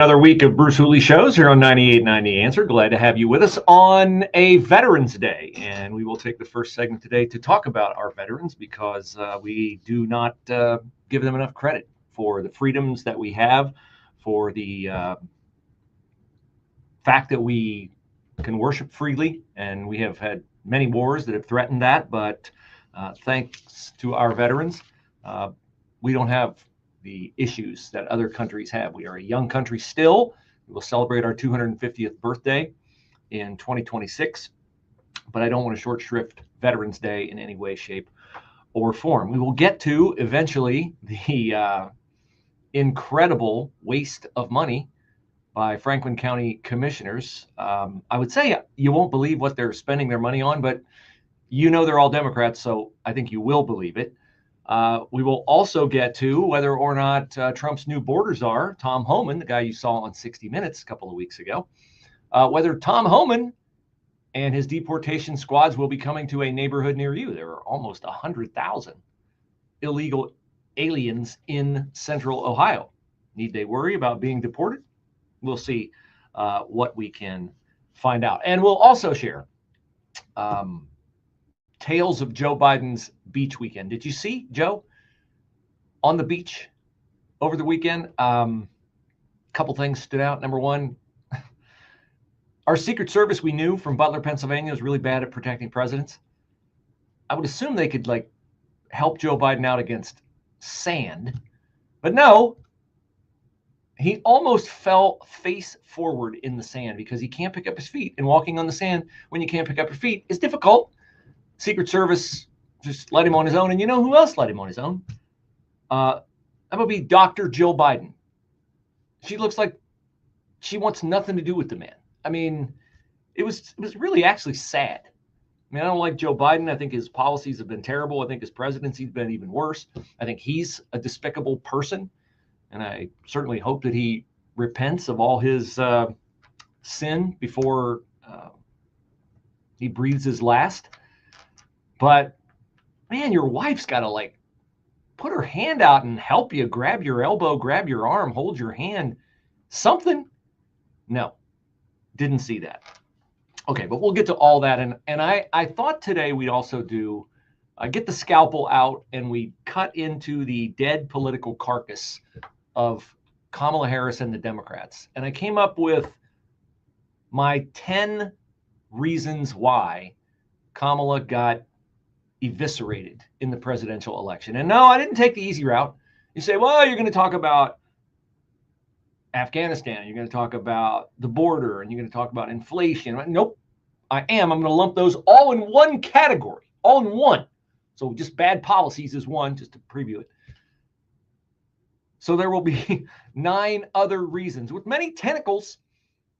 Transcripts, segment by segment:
Another week of Bruce Hooley shows here on 98.90 Answer. Glad to have you with us on a Veterans Day. And we will take the first segment today to talk about our veterans because we do not give them enough credit for the freedoms that we have, for the fact that we can worship freely. And we have had many wars that have threatened that. But thanks to our veterans, we don't have the issues that other countries have. We are a young country still. We will celebrate our 250th birthday in 2026, but I don't want to short shrift Veterans Day in any way, shape, or form. We will get to eventually the incredible waste of money by Franklin County commissioners. I would say you won't believe what they're spending their money on, but you know they're all Democrats, so I think you will believe it. We will also get to whether or not Trump's new border czar, Tom Homan, the guy you saw on 60 Minutes a couple of weeks ago, whether Tom Homan and his deportation squads will be coming to a neighborhood near you. There are almost 100,000 illegal aliens in central Ohio. Need they worry about being deported? We'll see what we can find out. And we'll also share tales of Joe Biden's beach weekend. Did you see Joe on the beach over the weekend? Couple things stood out. Number one, our Secret Service, we knew from Butler, Pennsylvania, is really bad at protecting presidents. I would assume they could help Joe Biden out against sand, but no, he almost fell face forward in the sand because he can't pick up his feet, and walking on the sand when you can't pick up your feet is difficult. Secret Service just let him on his own. And you know who else let him on his own? That would be Dr. Jill Biden. She looks like she wants nothing to do with the man. I mean, it was really actually sad. I mean, I don't like Joe Biden. I think his policies have been terrible. I think his presidency's been even worse. I think he's a despicable person. And I certainly hope that he repents of all his sin before he breathes his last. But man, your wife's got to put her hand out and help you, grab your elbow, grab your arm, hold your hand, something. No, didn't see that. Okay, but we'll get to all that. And I thought today we'd also do, get the scalpel out and we cut into the dead political carcass of Kamala Harris and the Democrats. And I came up with my 10 reasons why Kamala got eviscerated in the presidential election. And no, I didn't take the easy route. You say, well, you're going to talk about Afghanistan, you're going to talk about the border, and you're going to talk about inflation. Nope, I'm going to lump those all in one category, all in one. So just bad policies is one, just to preview it. So there will be 9 other reasons with many tentacles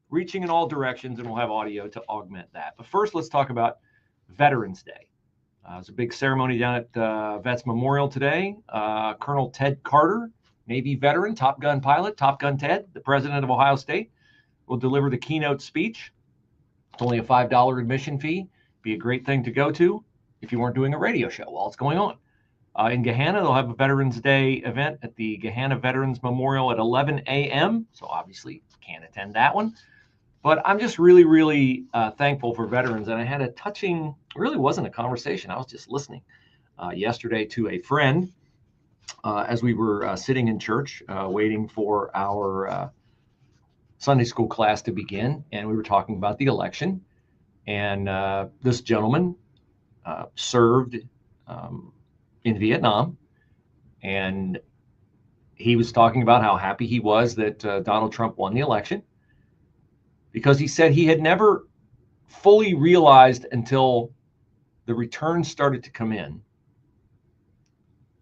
reaching in all directions, and we'll have audio to augment that. But first, let's talk about Veterans Day. There's a big ceremony down at Vets Memorial today. Colonel Ted Carter, Navy veteran, Top Gun pilot, Top Gun Ted, the president of Ohio State, will deliver the keynote speech. It's only a $5 admission fee. Be a great thing to go to if you weren't doing a radio show while it's going on. In Gahanna, they'll have a Veterans Day event at the Gahanna Veterans Memorial at 11 a.m. So obviously can't attend that one. But I'm just really, really thankful for veterans. And I had a touching, really wasn't a conversation. I was just listening yesterday to a friend as we were sitting in church waiting for our Sunday school class to begin. And we were talking about the election. And this gentleman served in Vietnam. And he was talking about how happy he was that Donald Trump won the election, because he said he had never fully realized until the returns started to come in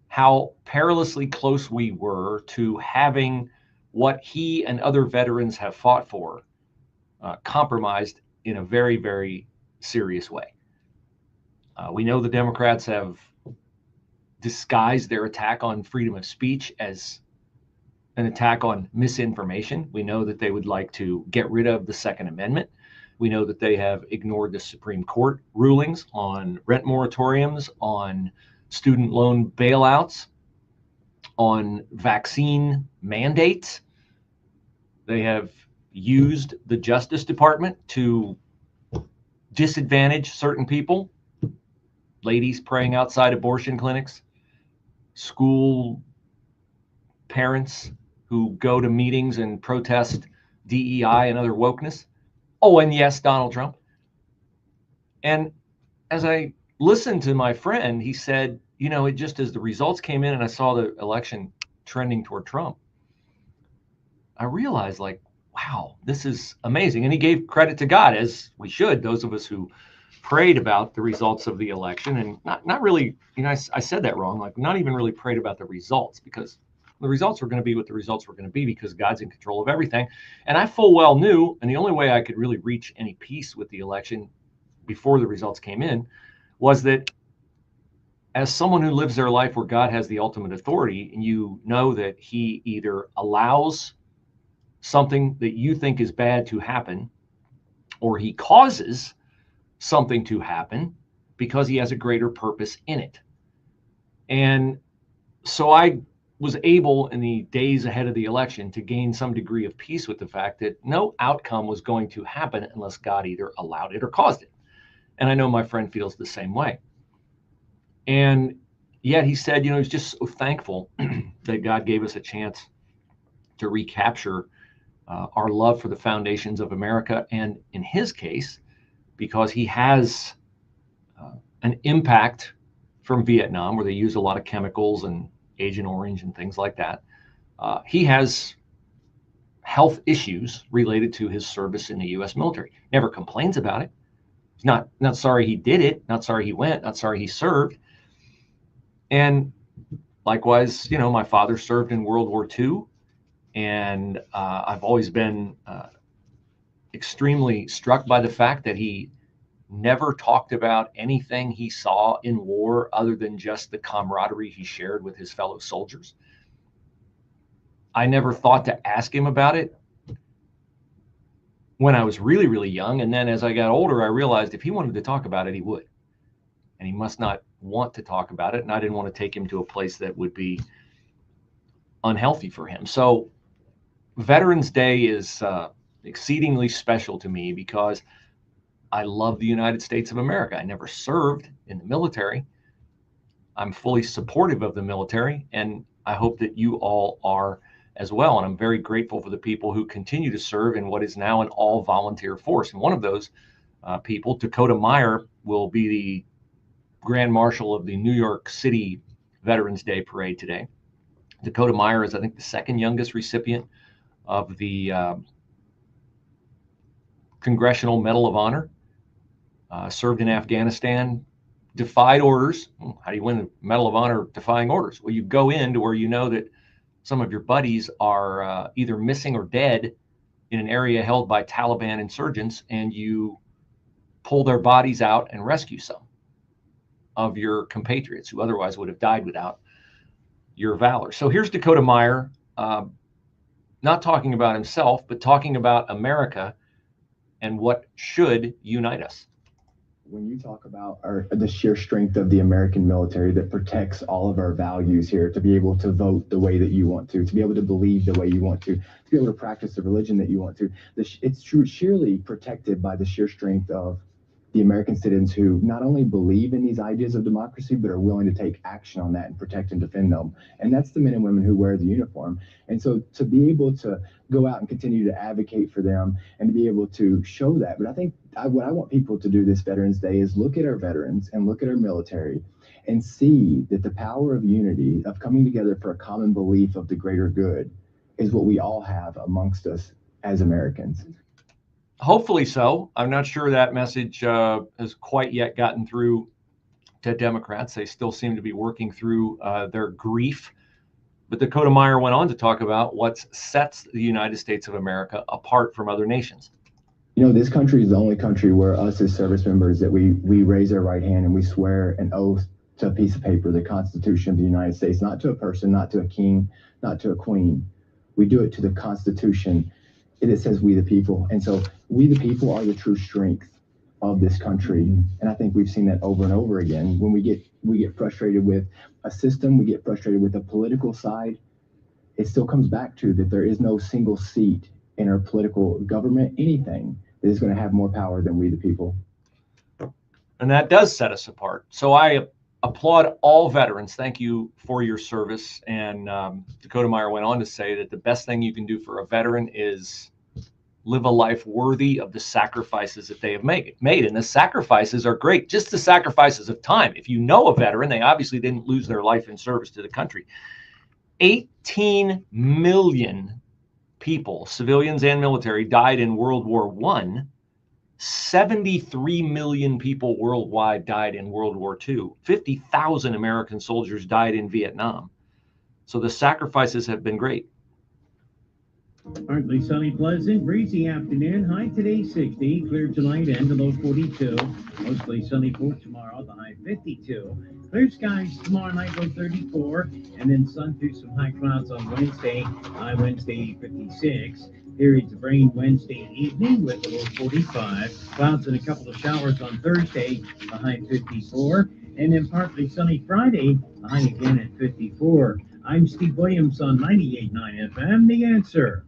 how perilously close we were to having what he and other veterans have fought for compromised in a very, very serious way. We know the Democrats have disguised their attack on freedom of speech as an attack on misinformation. We know that they would like to get rid of the Second Amendment. We know that they have ignored the Supreme Court rulings on rent moratoriums, on student loan bailouts, on vaccine mandates. They have used the Justice Department to disadvantage certain people, ladies praying outside abortion clinics, school parents who go to meetings and protest DEI and other wokeness. Oh, and yes, Donald Trump. And as I listened to my friend, he said, you know, it just as the results came in and I saw the election trending toward Trump, I realized, like, wow, this is amazing. And he gave credit to God, as we should, those of us who prayed about the results of the election, and not really, you know, I said that wrong, like not even really prayed about the results, because the results were going to be what the results were going to be, because God's in control of everything. And I full well knew, and the only way I could really reach any peace with the election before the results came in was that as someone who lives their life where God has the ultimate authority, and you know that he either allows something that you think is bad to happen, or he causes something to happen because he has a greater purpose in it. And so I was able in the days ahead of the election to gain some degree of peace with the fact that no outcome was going to happen unless God either allowed it or caused it. And I know my friend feels the same way. And yet he said, you know, he's just so thankful that God gave us a chance to recapture our love for the foundations of America. And in his case, because he has an impact from Vietnam, where they use a lot of chemicals and Agent Orange and things like that, he has health issues related to his service in the U.S. military. Never complains about it. He's not sorry he did it, not sorry he went, not sorry he served. And likewise, you know, my father served in World War II, and I've always been extremely struck by the fact that he never talked about anything he saw in war other than just the camaraderie he shared with his fellow soldiers. I never thought to ask him about it when I was really, really young. And then as I got older, I realized if he wanted to talk about it, he would. And he must not want to talk about it. And I didn't want to take him to a place that would be unhealthy for him. So Veterans Day is exceedingly special to me because I love the United States of America. I never served in the military. I'm fully supportive of the military, and I hope that you all are as well. And I'm very grateful for the people who continue to serve in what is now an all-volunteer force. And one of those people, Dakota Meyer, will be the Grand Marshal of the New York City Veterans Day Parade today. Dakota Meyer is, I think, the second youngest recipient of the Congressional Medal of Honor. Served in Afghanistan, defied orders. How do you win the Medal of Honor defying orders? Well, you go into where you know that some of your buddies are either missing or dead in an area held by Taliban insurgents, and you pull their bodies out and rescue some of your compatriots who otherwise would have died without your valor. So here's Dakota Meyer, not talking about himself, but talking about America and what should unite us. When you talk about the sheer strength of the American military that protects all of our values here, to be able to vote the way that you want to be able to believe the way you want to be able to practice the religion that you want to, it's sheerly protected by the sheer strength of the American citizens who not only believe in these ideas of democracy, but are willing to take action on that and protect and defend them. And that's the men and women who wear the uniform. And so to be able to go out and continue to advocate for them and to be able to show that. But I think what I want people to do this Veterans Day is look at our veterans and look at our military and see that the power of unity, of coming together for a common belief of the greater good, is what we all have amongst us as Americans. Hopefully so. I'm not sure that message has quite yet gotten through to Democrats. They still seem to be working through their grief. But Dakota Meyer went on to talk about what sets the United States of America apart from other nations. You know, this country is the only country where us as service members, that we raise our right hand and we swear an oath to a piece of paper, the Constitution of the United States, not to a person, not to a king, not to a queen. We do it to the Constitution. It says we the people. And so we the people are the true strength of this country. And I think we've seen that over and over again. When we get frustrated with a system, we get frustrated with the political side, it still comes back to that there is no single seat in our political government, anything that is going to have more power than we the people. And that does set us apart. So I applaud all veterans. Thank you for your service. And Dakota Meyer went on to say that the best thing you can do for a veteran is live a life worthy of the sacrifices that they have made. And the sacrifices are great, just the sacrifices of time. If you know a veteran, they obviously didn't lose their life in service to the country. 18 million people, civilians and military, died in World War I. 73 million people worldwide died in World War II. 50,000 American soldiers died in Vietnam. So the sacrifices have been great. Partly sunny, pleasant, breezy afternoon. High today 60, clear tonight and the low 42. Mostly sunny for tomorrow, the high 52. Clear skies tomorrow night, low 34. And then sun through some high clouds on Wednesday, high Wednesday 56. Periods of rain Wednesday evening with a low 45. Clouds and a couple of showers on Thursday, the high 54. And then partly sunny Friday, the high again at 54. I'm Steve Williams on 98.9 FM, The Answer.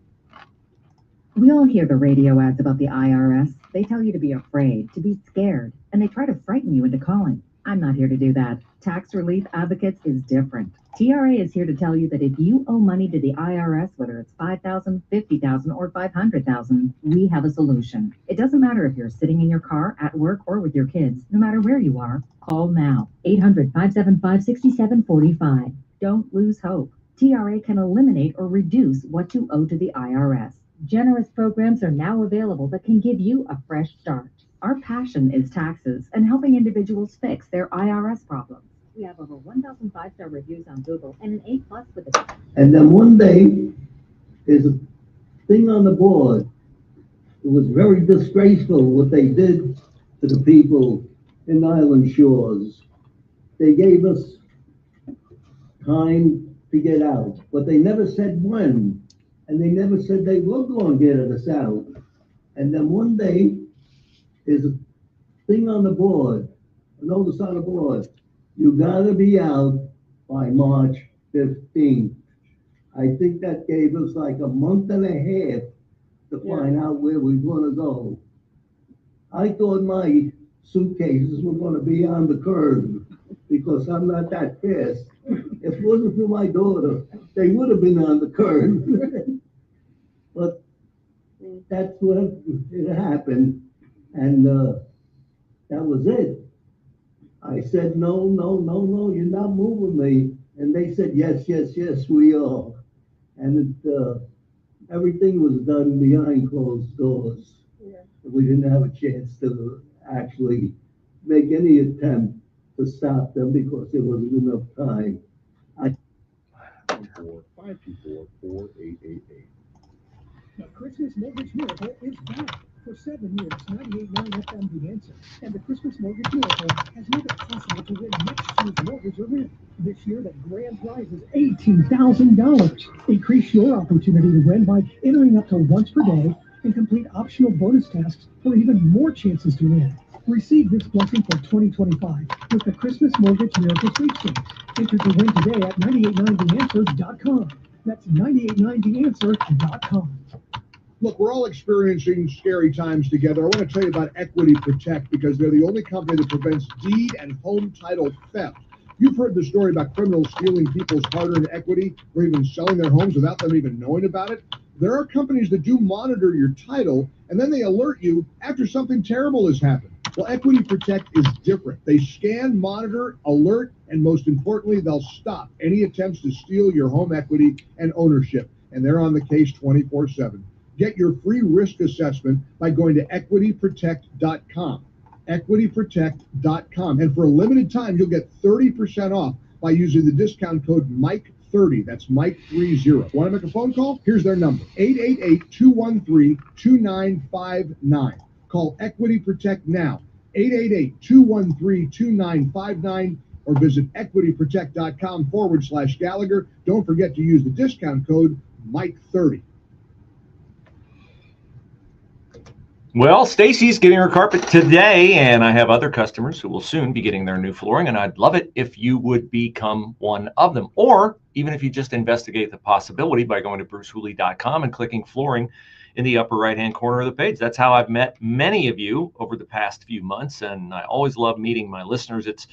We all hear the radio ads about the IRS. They tell you to be afraid, to be scared, and they try to frighten you into calling. I'm not here to do that. Tax Relief Advocates is different. TRA is here to tell you that if you owe money to the IRS, whether it's $5,000, $50,000, or $500,000, we have a solution. It doesn't matter if you're sitting in your car, at work, or with your kids. No matter where you are, call now. 800-575-6745. Don't lose hope. TRA can eliminate or reduce what you owe to the IRS. Generous programs are now available that can give you a fresh start. Our passion is taxes and helping individuals fix their IRS problems. We have over 1,000 five-star reviews on Google and an A+ with the... And then one day, there's a thing on the board. It was very disgraceful what they did to the people in Island Shores. They gave us time to get out, but they never said when. And they never said they were going to get us out. And then one day, there's a thing on the board, a notice on the board. You gotta be out by March 15th. I think that gave us like a month and a half to find out where we want to go. I thought my suitcases were going to be on the curb because I'm not that fast. If it wasn't for my daughter, they would have been on the curb. But that's what it happened, and that was it. I said, no, you're not moving me. And they said, yes, we are. And everything was done behind closed doors. Yeah. We didn't have a chance to actually make any attempt to stop them because there wasn't enough time. 524-4888. The Christmas Mortgage Miracle is back. For 7 years, 98.9 FM The Answer and the Christmas Mortgage Miracle has made it possible to win next year's mortgage or rent. This year, the grand prize is $18,000. Increase your opportunity to win by entering up to once per day and complete optional bonus tasks for even more chances to win. Receive this blessing for 2025 with the Christmas Mortgage Miracle Sweepstakes. Enter to win today at 989theanswer.com. That's 989theanswer.com. Look, we're all experiencing scary times together. I want to tell you about Equity Protect because they're the only company that prevents deed and home title theft. You've heard the story about criminals stealing people's hard-earned equity or even selling their homes without them even knowing about it. There are companies that do monitor your title, and then they alert you after something terrible has happened. Well, Equity Protect is different. They scan, monitor, alert, and most importantly, they'll stop any attempts to steal your home equity and ownership. And they're on the case 24/7. Get your free risk assessment by going to equityprotect.com. equityprotect.com. And for a limited time, you'll get 30% off by using the discount code Mike30. That's Mike30. Want to make a phone call? Here's their number, 888-213-2959. Call Equity Protect now, 888-213-2959, or visit equityprotect.com/Gallagher. Don't forget to use the discount code Mike30. Well, Stacy's getting her carpet today, and I have other customers who will soon be getting their new flooring, and I'd love it if you would become one of them. Or even if you just investigate the possibility by going to brucehooley.com and clicking flooring in the upper right-hand corner of the page. That's how I've met many of you over the past few months, and I always love meeting my listeners. It's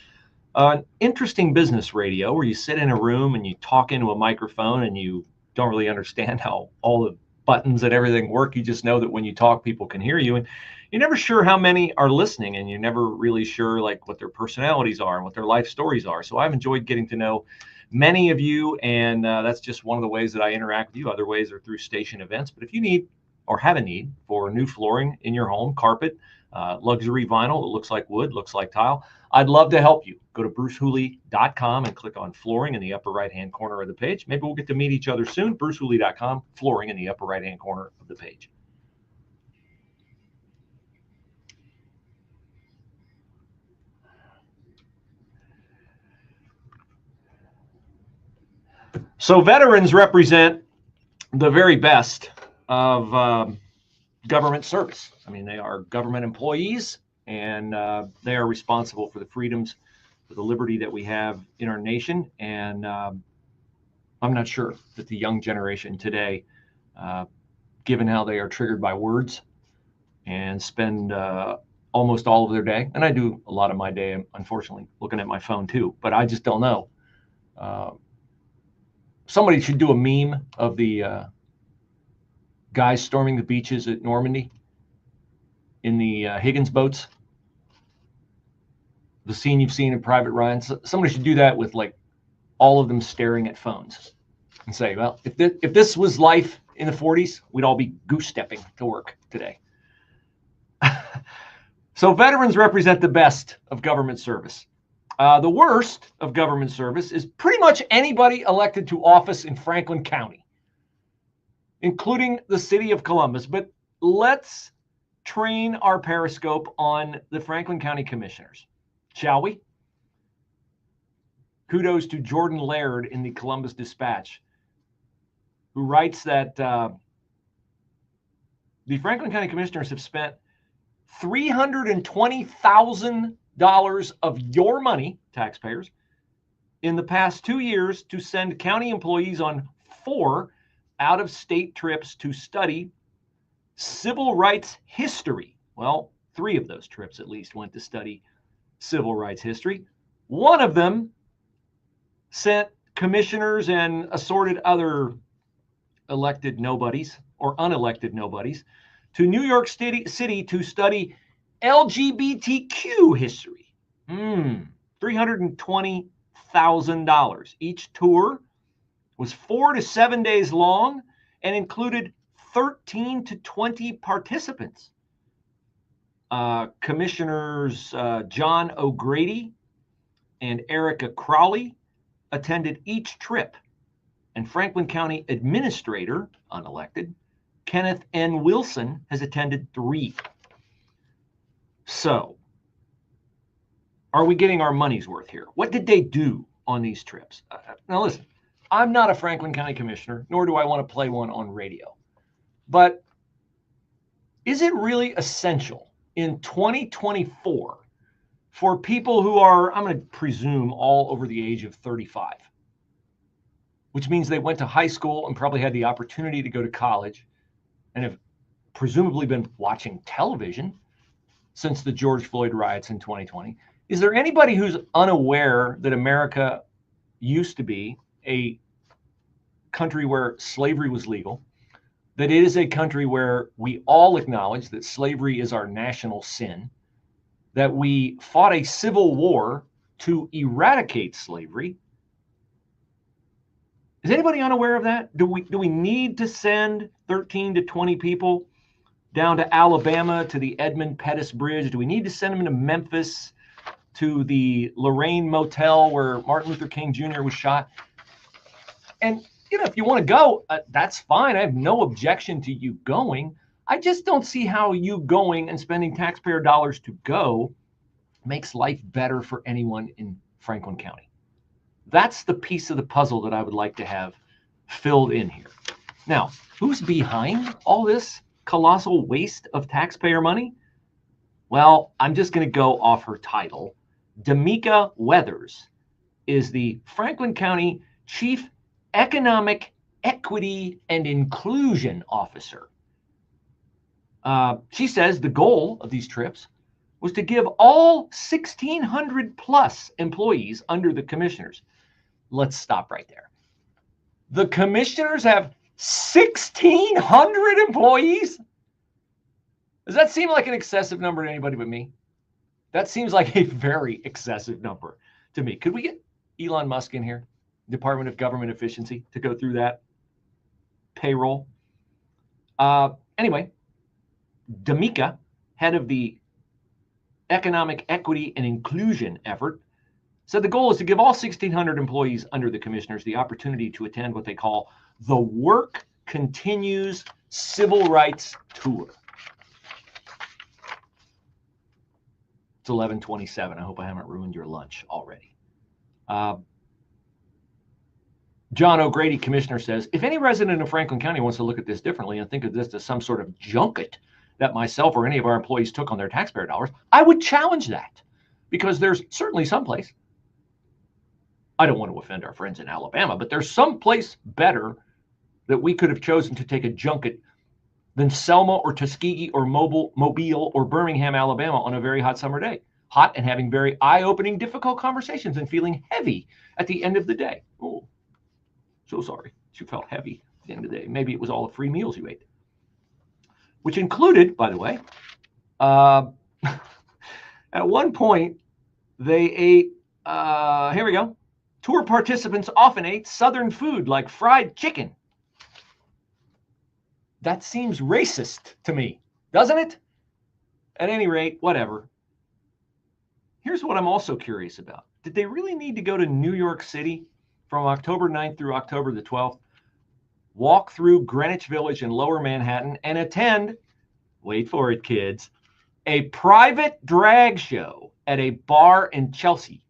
an interesting business radio where you sit in a room and you talk into a microphone and you don't really understand how all the buttons and everything work. You just know that when you talk, people can hear you, and you're never sure how many are listening, and you're never really sure like what their personalities are and what their life stories are. So I've enjoyed getting to know many of you, and that's just one of the ways that I interact with you. Other ways are through station events. But if you need or have a need for new flooring in your home, carpet, luxury vinyl that looks like wood, looks like tile, I'd love to help you. Go to brucehooley.com and click on flooring in the upper right-hand corner of the page. Maybe we'll get to meet each other soon. brucehooley.com, flooring in the upper right-hand corner of the page. So veterans represent the very best of government service. I mean, they are government employees, and they are responsible for the freedoms, for the liberty that we have in our nation. And I'm not sure that the young generation today, given how they are triggered by words and spend almost all of their day, and I do a lot of my day, unfortunately, looking at my phone too, but I just don't know. Somebody should do a meme of the guys storming the beaches at Normandy in the Higgins boats. The scene you've seen in Private Ryan. Somebody should do that with like all of them staring at phones and say, well, if this was life in the 40s, we'd all be goose stepping to work today. So veterans represent the best of government service. The worst of government service is pretty much anybody elected to office in Franklin County, including the city of Columbus. But let's train our periscope on the Franklin County commissioners, shall we? Kudos to Jordan Laird in the Columbus Dispatch, who writes that the Franklin County commissioners have spent $320,000 of your money, taxpayers, in the past 2 years to send county employees on 4 out-of-state trips to study civil rights history. Well, 3 of those trips at least went to study civil rights history. One of them sent commissioners and assorted other elected nobodies or unelected nobodies to New York City to study LGBTQ history. $320,000. Each tour was 4 to 7 days long and included 13 to 20 participants. Commissioners John O'Grady and Erica Crowley attended each trip, and Franklin County Administrator, unelected, Kenneth N. Wilson has attended 3. So, are we getting our money's worth here? What did they do on these trips? Now listen, I'm not a Franklin County commissioner, nor do I want to play one on radio. But is it really essential in 2024 for people who are, I'm going to presume, all over the age of 35, which means they went to high school and probably had the opportunity to go to college and have presumably been watching television since the George Floyd riots in 2020. Is there anybody who's unaware that America used to be a country where slavery was legal, that it is a country where we all acknowledge that slavery is our national sin, that we fought a civil war to eradicate slavery? Is anybody unaware of that? Do we need to send 13 to 20 people down to Alabama to the Edmund Pettus Bridge? Do we need to send them to Memphis to the Lorraine Motel where Martin Luther King Jr. was shot? And if you want to go, that's fine. I have no objection to you going. I just don't see how you going and spending taxpayer dollars to go makes life better for anyone in Franklin County. That's the piece of the puzzle that I would like to have filled in here. Now, who's behind all this colossal waste of taxpayer money? Well, I'm just going to go off her title. D'Amica Weathers is the Franklin County Chief Economic Equity and Inclusion Officer. She says the goal of these trips was to give all 1,600 plus employees under the commissioners. Let's stop right there. The commissioners have 1,600 employees? Does that seem like an excessive number to anybody but me? That seems like a very excessive number to me. Could we get Elon Musk in here, Department of Government Efficiency, to go through that payroll? Anyway, D'Amica, head of the Economic Equity and Inclusion effort, said the goal is to give all 1,600 employees under the commissioners the opportunity to attend what they call the Work Continues Civil Rights Tour. It's 11:27. I hope I haven't ruined your lunch already. John O'Grady, commissioner, says, if any resident of Franklin County wants to look at this differently and think of this as some sort of junket that myself or any of our employees took on their taxpayer dollars, I would challenge that, because there's certainly some place, I don't want to offend our friends in Alabama, but there's some place better that we could have chosen to take a junket than Selma or Tuskegee or Mobile or Birmingham, Alabama on a very hot summer day. Hot and having very eye-opening, difficult conversations and feeling heavy at the end of the day. Oh, so sorry. You felt heavy at the end of the day. Maybe it was all the free meals you ate, which included, by the way, at one point, they ate, here we go. Tour participants often ate Southern food like fried chicken. That seems racist to me, doesn't it? At any rate, whatever. Here's what I'm also curious about. Did they really need to go to New York City from October 9th through October the 12th, walk through Greenwich Village in Lower Manhattan, and attend, wait for it, kids, a private drag show at a bar in Chelsea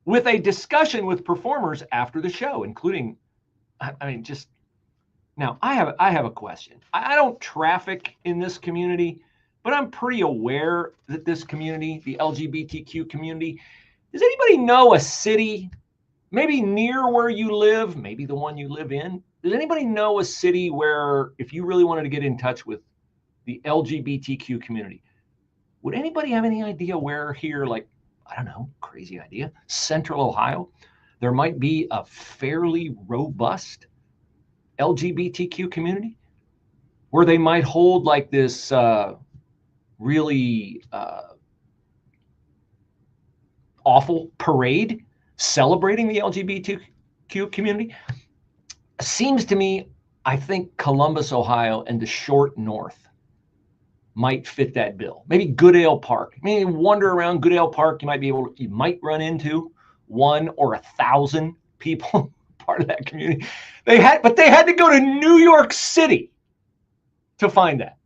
with a discussion with performers after the show, including, now I have a question. I don't traffic in this community, but I'm pretty aware that this community, the LGBTQ community, does anybody know a city, maybe near where you live, maybe the one you live in? Does anybody know a city where, if you really wanted to get in touch with the LGBTQ community, would anybody have any idea where here, like, I don't know, crazy idea, Central Ohio, there might be a fairly robust LGBTQ community where they might hold like this really awful parade celebrating the LGBTQ community? Seems to me, I think Columbus, Ohio, and the short north might fit that bill. Maybe Goodale Park. Maybe wander around Goodale Park. You might run into 1 or 1,000 people part of that community. They had to go to New York City to find that.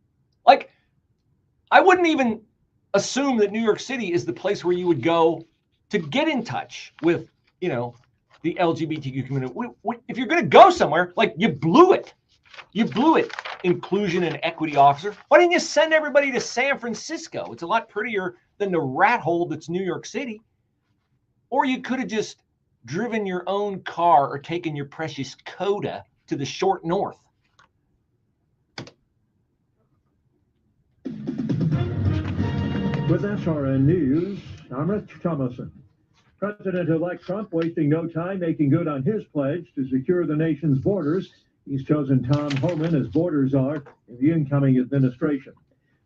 Like, I wouldn't even assume that New York City is the place where you would go to get in touch with, the LGBTQ community. If you're going to go somewhere, like, you blew it. You blew it, inclusion and equity officer. Why didn't you send everybody to San Francisco? It's a lot prettier than the rat hole that's New York City. Or you could have just driven your own car or taken your precious Coda to the short north. With SRN News, I'm Rich Thomason. President-elect Trump wasting no time making good on his pledge to secure the nation's borders. He's chosen Tom Homan as border czar in the incoming administration.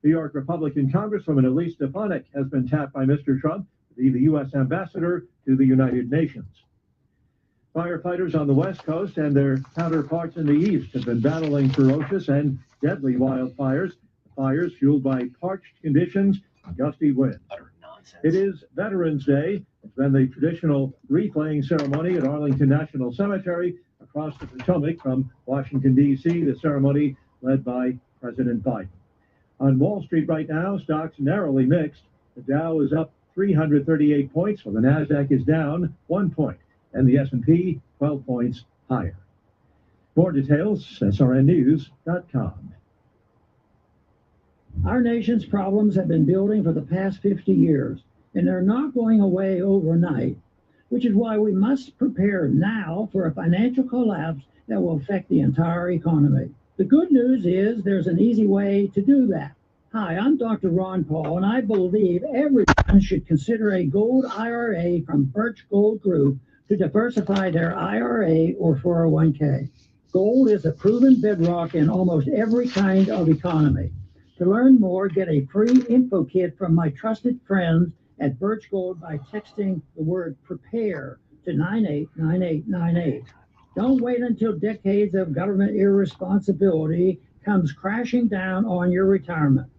New York Republican Congresswoman Elise Stefanik has been tapped by Mr. Trump to be the U.S. ambassador to the United Nations. Firefighters on the West Coast and their counterparts in the East have been battling ferocious and deadly wildfires. Fires fueled by parched conditions and gusty winds. Utter nonsense. It is Veterans Day. It's been the traditional wreath-laying ceremony at Arlington National Cemetery across the Potomac from Washington, D.C., the ceremony led by President Biden. On Wall Street right now, stocks narrowly mixed. The Dow is up 338 points, while the NASDAQ is down 1 point, and the S&P 12 points higher. More details, srnnews.com. Our nation's problems have been building for the past 50 years, and they're not going away overnight, which is why we must prepare now for a financial collapse that will affect the entire economy. The good news is there's an easy way to do that. Hi, I'm Dr. Ron Paul, and I believe everyone should consider a gold IRA from Birch Gold Group to diversify their IRA or 401k. Gold is a proven bedrock in almost every kind of economy. To learn more, get a free info kit from my trusted friends at Birch Gold by texting the word PREPARE to 989898. Don't wait until decades of government irresponsibility comes crashing down on your retirement.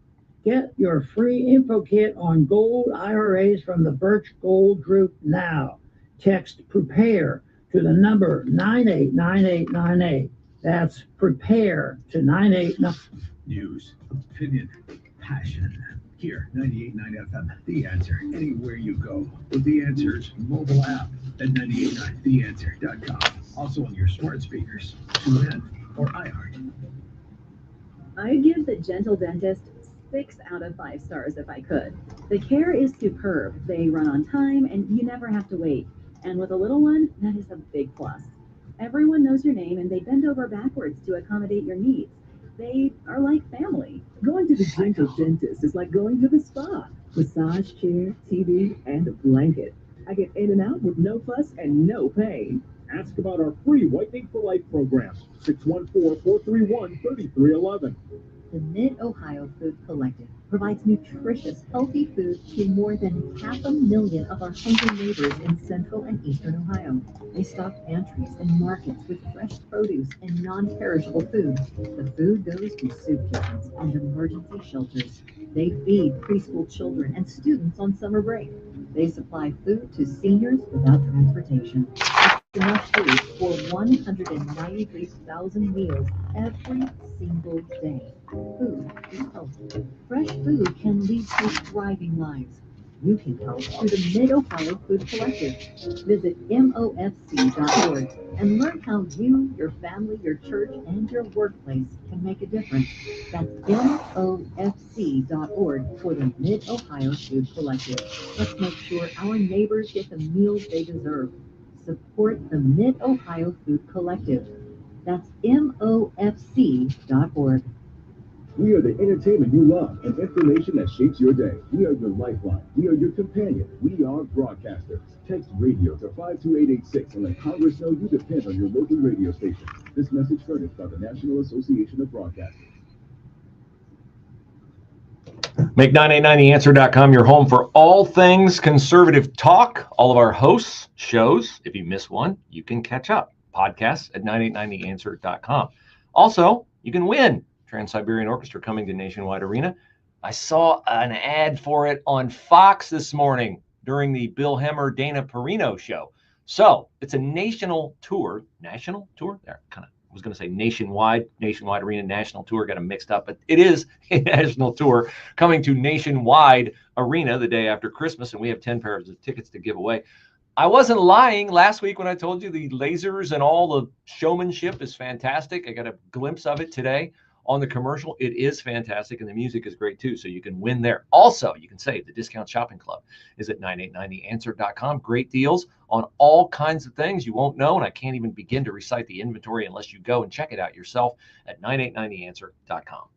Get your free info kit on gold IRAs from the Birch Gold Group now. Text PREPARE to the number 989898. That's PREPARE to 989. News, opinion, passion. Here, 98.9 FM, The Answer, anywhere you go. With The Answer's mobile app at 989theanswer.com. Also on your smart speakers, TuneIn or iHeart. I give the Gentle Dentist 6 out of 5 stars if I could. The care is superb. They run on time and you never have to wait. And with a little one, that is a big plus. Everyone knows your name and they bend over backwards to accommodate your needs. They are like family. Going to the Gentle Dentist is like going to the spa. Massage chair, TV, and a blanket. I get in and out with no fuss and no pain. Ask about our free Whitening for Life program, 614-431-3311. The Mid-Ohio Food Collective provides nutritious, healthy food to more than 500,000 of our hungry neighbors in central and eastern Ohio. They stock pantries and markets with fresh produce and non-perishable food. The food goes to soup kitchens and emergency shelters. They feed preschool children and students on summer break. They supply food to seniors without transportation. Enough food for 193,000 meals every single day. Food is health. Fresh food can lead to thriving lives. You can help through the Mid-Ohio Food Collective. Visit MOFC.org and learn how you, your family, your church, and your workplace can make a difference. That's MOFC.org for the Mid-Ohio Food Collective. Let's make sure our neighbors get the meals they deserve. Support the Mid-Ohio Food Collective. That's MOFC.org. We are the entertainment you love and information that shapes your day. We are your lifeline. We are your companion. We are broadcasters. Text radio to 52886 and let Congress know you depend on your local radio station. This message furnished by the National Association of Broadcasters. Make 989theanswer.com your home for all things conservative talk. All of our hosts, shows, if you miss one, you can catch up. Podcasts at 989theanswer.com. Also, you can win Trans-Siberian Orchestra coming to Nationwide Arena. I saw an ad for it on Fox this morning during the Bill Hemmer, Dana Perino show. So it's a national tour. National tour? There, kind of. I was going to say Nationwide Arena National Tour, got them mixed up, but it is a national tour coming to Nationwide Arena the day after Christmas, and we have 10 pairs of tickets to give away. I wasn't lying last week when I told you the lasers and all the showmanship is fantastic. I got a glimpse of it today on the commercial. It is fantastic, and the music is great too, so you can win there. Also, you can save. The Discount Shopping Club is at 989theanswer.com. Great deals on all kinds of things you won't know, and I can't even begin to recite the inventory unless you go and check it out yourself at 989theanswer.com.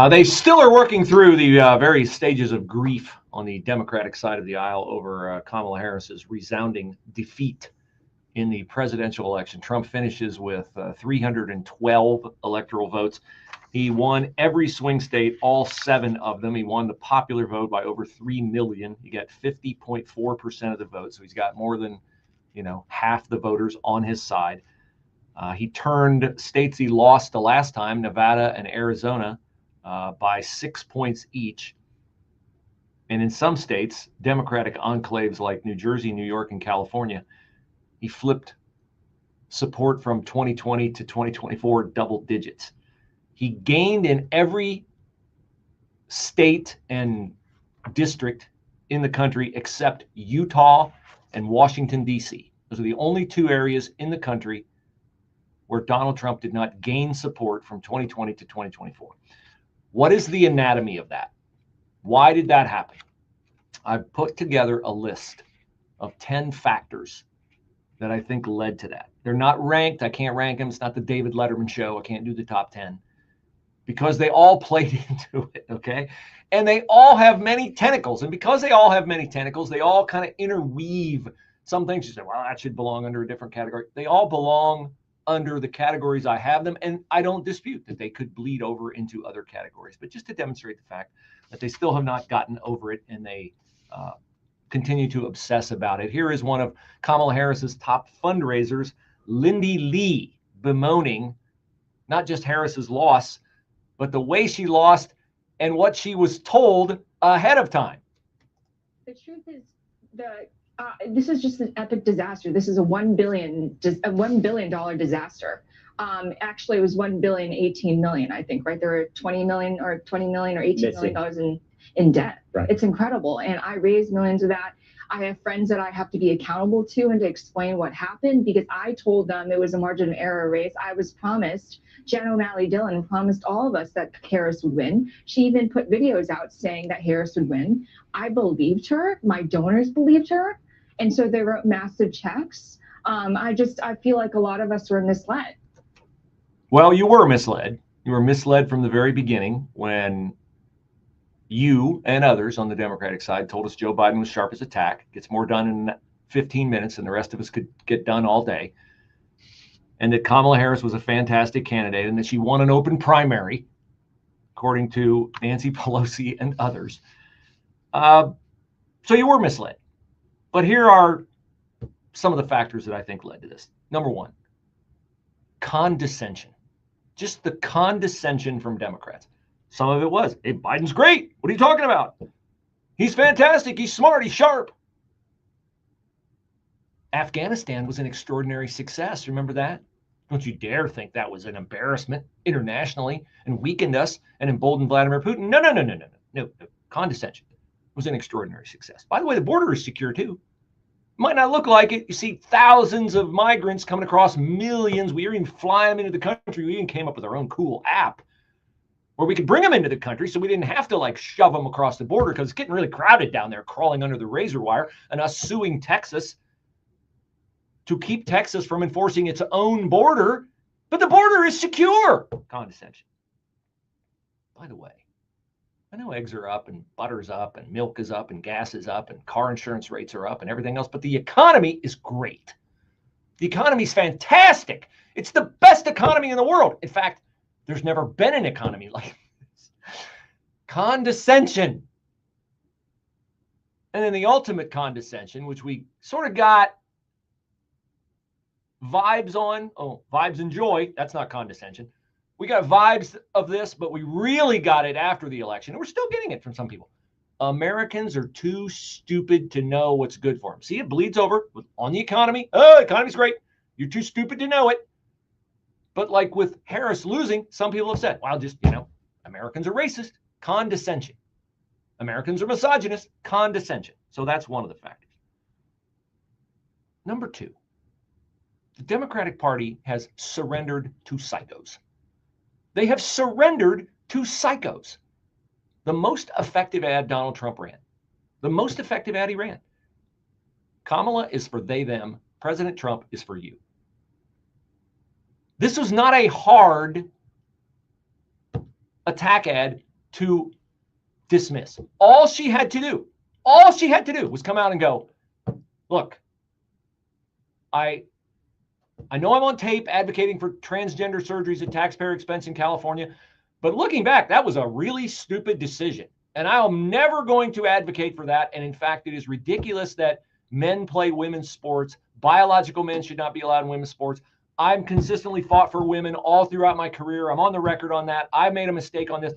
They still are working through the various stages of grief on the Democratic side of the aisle over Kamala Harris's resounding defeat in the presidential election. Trump finishes with 312 electoral votes. He won every swing state, all 7 of them. He won the popular vote by over 3 million. He got 50.4% of the vote. So he's got more than, half the voters on his side. He turned states he lost the last time, Nevada and Arizona, by 6 points each. And in some states, Democratic enclaves like New Jersey, New York, and California, he flipped support from 2020 to 2024 double digits. He gained in every state and district in the country except Utah and Washington, D.C. Those are the only 2 areas in the country where Donald Trump did not gain support from 2020 to 2024. What is the anatomy of that? Why did that happen? I've put together a list of 10 factors that I think led to that. They're not ranked. I can't rank them. It's not the David Letterman show. I can't do the top 10 because they all played into it, okay? And they all have many tentacles. And because they all have many tentacles, they all kind of interweave some things. You say, well, that should belong under a different category. They all belong under the categories I have them. And I don't dispute that they could bleed over into other categories. But just to demonstrate the fact that they still have not gotten over it and they continue to obsess about it. Here is one of Kamala Harris's top fundraisers, Lindy Lee, bemoaning not just Harris's loss, but the way she lost and what she was told ahead of time. The truth is, this is just an epic disaster. This is a $1 billion disaster. Actually, it was $1.018 billion, I think, right? There were $20 million or $18 million in debt. Right. It's incredible. And I raised millions of that. I have friends that I have to be accountable to and to explain what happened because I told them it was a margin of error race. I was promised, Jen O'Malley Dillon promised all of us that Harris would win. She even put videos out saying that Harris would win. I believed her. My donors believed her. And so they wrote massive checks. I feel like a lot of us were misled. Well, you were misled. You were misled from the very beginning when you and others on the Democratic side told us Joe Biden was sharp as a tack, gets more done in 15 minutes than the rest of us could get done all day, and that Kamala Harris was a fantastic candidate and that she won an open primary, according to Nancy Pelosi and others. So you were misled. But here are some of the factors that I think led to this. Number one, condescension. Just the condescension from Democrats. Some of it was, hey, Biden's great. What are you talking about? He's fantastic. He's smart. He's sharp. Afghanistan was an extraordinary success. Remember that? Don't you dare think that was an embarrassment internationally and weakened us and emboldened Vladimir Putin. No. Condescension was an extraordinary success. By the way, the border is secure too. Might not look like it. You see thousands of migrants coming across, millions. We even fly them into the country. We even came up with our own cool app where we could bring them into the country so we didn't have to like shove them across the border because it's getting really crowded down there, crawling under the razor wire, and us suing Texas to keep Texas from enforcing its own border. But the border is secure. Condescension. By the way, I know eggs are up and butter's up and milk is up and gas is up and car insurance rates are up and everything else, but the economy is great. The economy is fantastic. It's the best economy in the world. In fact, there's never been an economy like this. Condescension. And then the ultimate condescension, which we sort of got vibes on. Oh, vibes and joy. That's not condescension. We got vibes of this, but we really got it after the election. And we're still getting it from some people. Americans are too stupid to know what's good for them. See, it bleeds over on the economy. Oh, economy's great. You're too stupid to know it. But like with Harris losing, some people have said, well, just, Americans are racist. Condescension. Americans are misogynist. Condescension. So that's one of the factors. Number two, the Democratic Party has surrendered to psychos. They have surrendered to psychos. The most effective ad Donald Trump ran. The most effective ad he ran. Kamala is for they, them. President Trump is for you. This was not a hard attack ad to dismiss. All she had to do was come out and go, look, I know I'm on tape advocating for transgender surgeries at taxpayer expense in California, but looking back, that was a really stupid decision. And I am never going to advocate for that. And in fact, it is ridiculous that men play women's sports. Biological men should not be allowed in women's sports. I'm consistently fought for women all throughout my career. I'm on the record on that. I made a mistake on this,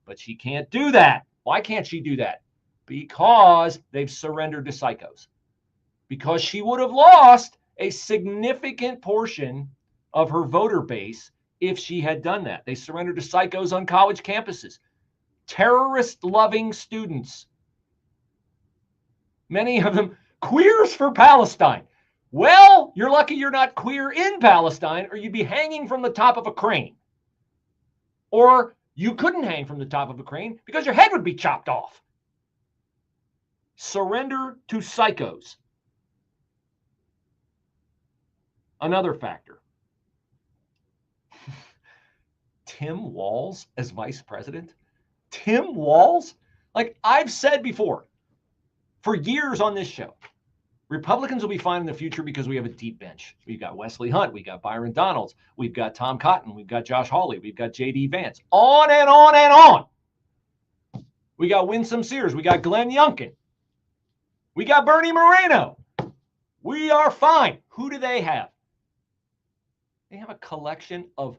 but she can't do that. Why can't she do that? Because they've surrendered to psychos. Because she would have lost a significant portion of her voter base if she had done that. They surrendered to psychos on college campuses. Terrorist-loving students. Many of them queers for Palestine. Well, you're lucky you're not queer in Palestine, or you'd be hanging from the top of a crane. Or you couldn't hang from the top of a crane because your head would be chopped off. Surrender to psychos. Another factor. Tim Walz as vice president? Tim Walz? Like I've said before, for years on this show, Republicans will be fine in the future because we have a deep bench. We've got Wesley Hunt, we've got Byron Donalds, we've got Tom Cotton, we've got Josh Hawley, we've got J.D. Vance, on and on and on. We got Winsome Sears, we got Glenn Youngkin, we got Bernie Moreno. We are fine. Who do they have? They have a collection of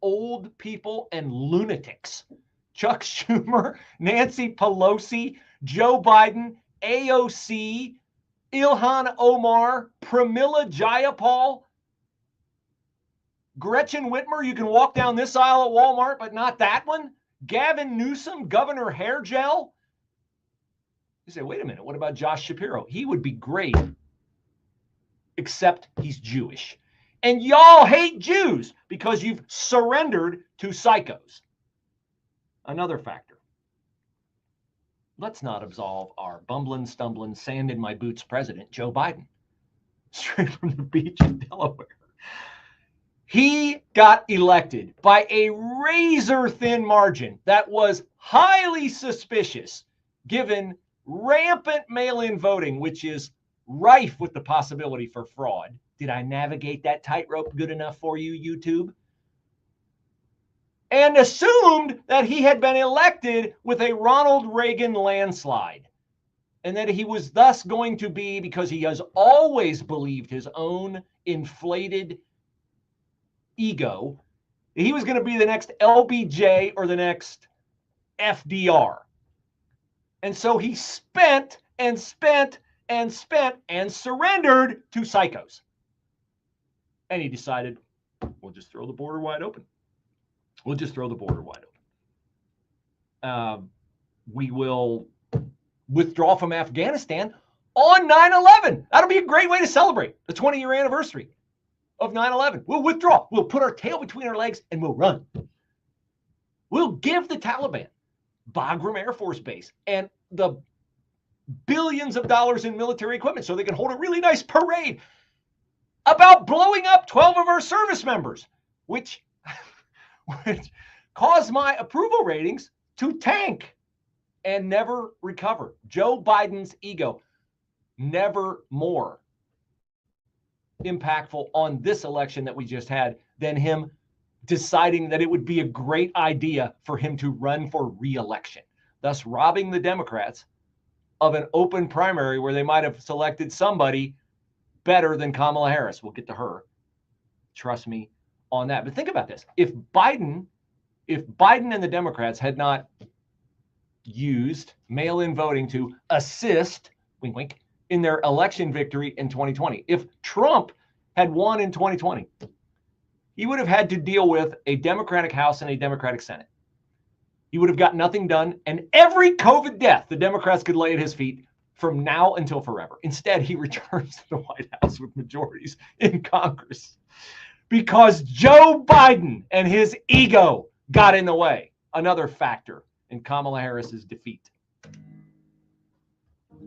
old people and lunatics. Chuck Schumer, Nancy Pelosi, Joe Biden, AOC, Ilhan Omar, Pramila Jayapal, Gretchen Whitmer. You can walk down this aisle at Walmart, but not that one. Gavin Newsom, Governor Hair Gel. You say, wait a minute, what about Josh Shapiro? He would be great, except he's Jewish. And y'all hate Jews because you've surrendered to psychos. Another factor. Let's not absolve our bumbling, stumbling, sand in my boots president, Joe Biden, straight from the beach in Delaware. He got elected by a razor-thin margin that was highly suspicious, given rampant mail-in voting, which is rife with the possibility for fraud. Did I navigate that tightrope good enough for you, YouTube? And assumed that he had been elected with a Ronald Reagan landslide, and that he was thus going to be, because he has always believed his own inflated ego, he was going to be the next LBJ or the next FDR. And so he spent and spent and spent and surrendered to psychos. And he decided, we'll just throw the border wide open. We'll just throw the border wide open. We will withdraw from Afghanistan on 9/11. That'll be a great way to celebrate the 20-year anniversary of 9/11. We'll withdraw. We'll put our tail between our legs and we'll run. We'll give the Taliban Bagram Air Force Base and the billions of dollars in military equipment so they can hold a really nice parade about blowing up 12 of our service members, which caused my approval ratings to tank and never recover. Joe Biden's ego, never more impactful on this election that we just had than him deciding that it would be a great idea for him to run for re-election, thus robbing the Democrats of an open primary where they might have selected somebody better than Kamala Harris. We'll get to her. Trust me on that. But think about this. If Biden and the Democrats had not used mail-in voting to assist, wink, wink, in their election victory in 2020, if Trump had won in 2020, he would have had to deal with a Democratic House and a Democratic Senate. He would have got nothing done, and every COVID death the Democrats could lay at his feet from now until forever. Instead, he returns to the White House with majorities in Congress because Joe Biden and his ego got in the way. Another factor in Kamala Harris's defeat.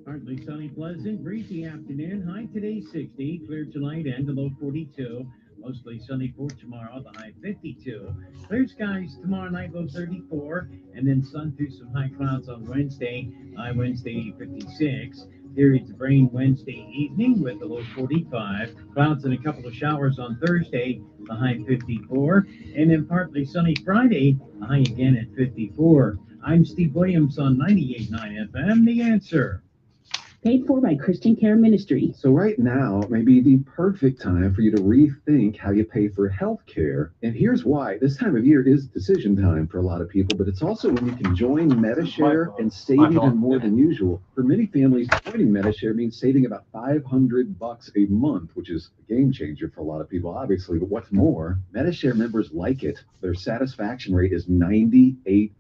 Partly sunny, pleasant, breezy afternoon. High today 60, clear tonight and a low 42. Mostly sunny for tomorrow, the high 52. Clear skies tomorrow night, low 34. And then sun through some high clouds on Wednesday, high Wednesday 56. Periods of rain Wednesday evening with a low 45. Clouds and a couple of showers on Thursday, the high 54. And then partly sunny Friday, the high again at 54. I'm Steve Williams on 98.9 FM, The Answer. Paid for by Christian Care Ministry. So right now may be the perfect time for you to rethink how you pay for health care. And here's why. This time of year is decision time for a lot of people, but it's also when you can join MediShare and save even more than usual. For many families, joining MediShare means saving about $500 a month, which is a game changer for a lot of people, obviously. But what's more, MediShare members like it. Their satisfaction rate is 98%.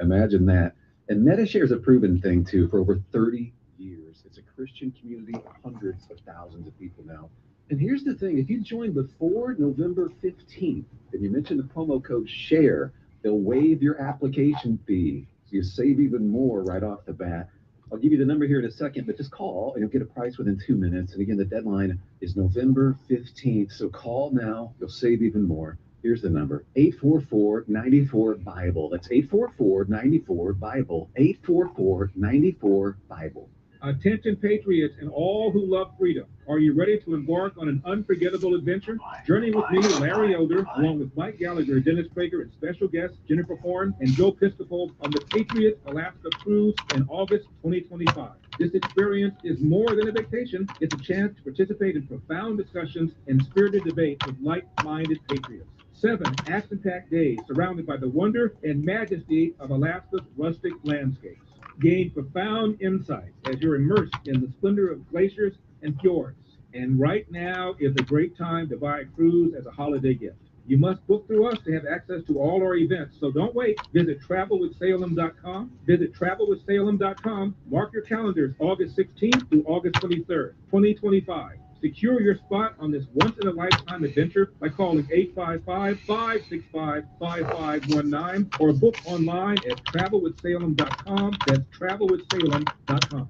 Imagine that. And MediShare is a proven thing, too, for over 30 years. It's a Christian community of hundreds of thousands of people now. And here's the thing. If you join before November 15th and you mention the promo code SHARE, they'll waive your application fee. So you save even more right off the bat. I'll give you the number here in a second, but just call and you'll get a price within 2 minutes. And again, the deadline is November 15th. So call now. You'll save even more. Here's the number, 844-94-BIBLE. That's 844-94-BIBLE, 844-94-BIBLE. Attention patriots and all who love freedom. Are you ready to embark on an unforgettable adventure? Journey with me, Larry Elder, along with Mike Gallagher, Dennis Prager, and special guests Jennifer Horn and Joe Piscopo on the Patriot Alaska Cruise in August 2025. This experience is more than a vacation. It's a chance to participate in profound discussions and spirited debate with like-minded patriots. 7 action-packed days surrounded by the wonder and majesty of Alaska's rustic landscapes. Gain profound insights as you're immersed in the splendor of glaciers and fjords. And right now is a great time to buy a cruise as a holiday gift. You must book through us to have access to all our events, so don't wait. Visit travelwithsalem.com. Visit travelwithsalem.com. Mark your calendars August 16th through August 23rd, 2025. Secure your spot on this once-in-a-lifetime adventure by calling 855-565-5519 or book online at travelwithsalem.com. That's travelwithsalem.com.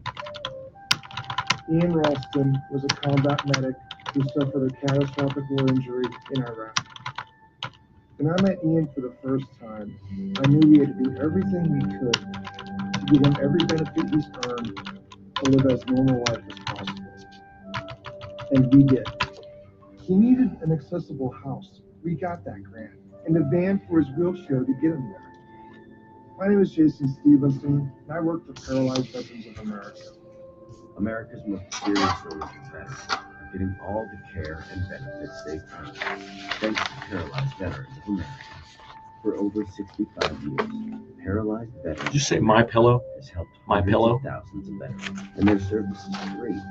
Ian Ralston was a combat medic who suffered a catastrophic war injury in Iraq. When I met Ian for the first time, I knew we had to do everything we could to give him every benefit he's earned to live as normal life as possible. And we did. He needed an accessible house. We got that grant. And a van for his wheelchair to get him there. My name is Jason Stevenson, and I work for Paralyzed Veterans of America. America's most experienced soldiers veterans are getting all the care and benefits they've earned, thanks to Paralyzed Veterans of America. For over 65 years, Paralyzed Veterans Did you say My Pillow? Has helped My Pillow? thousands of veterans, and their service is free to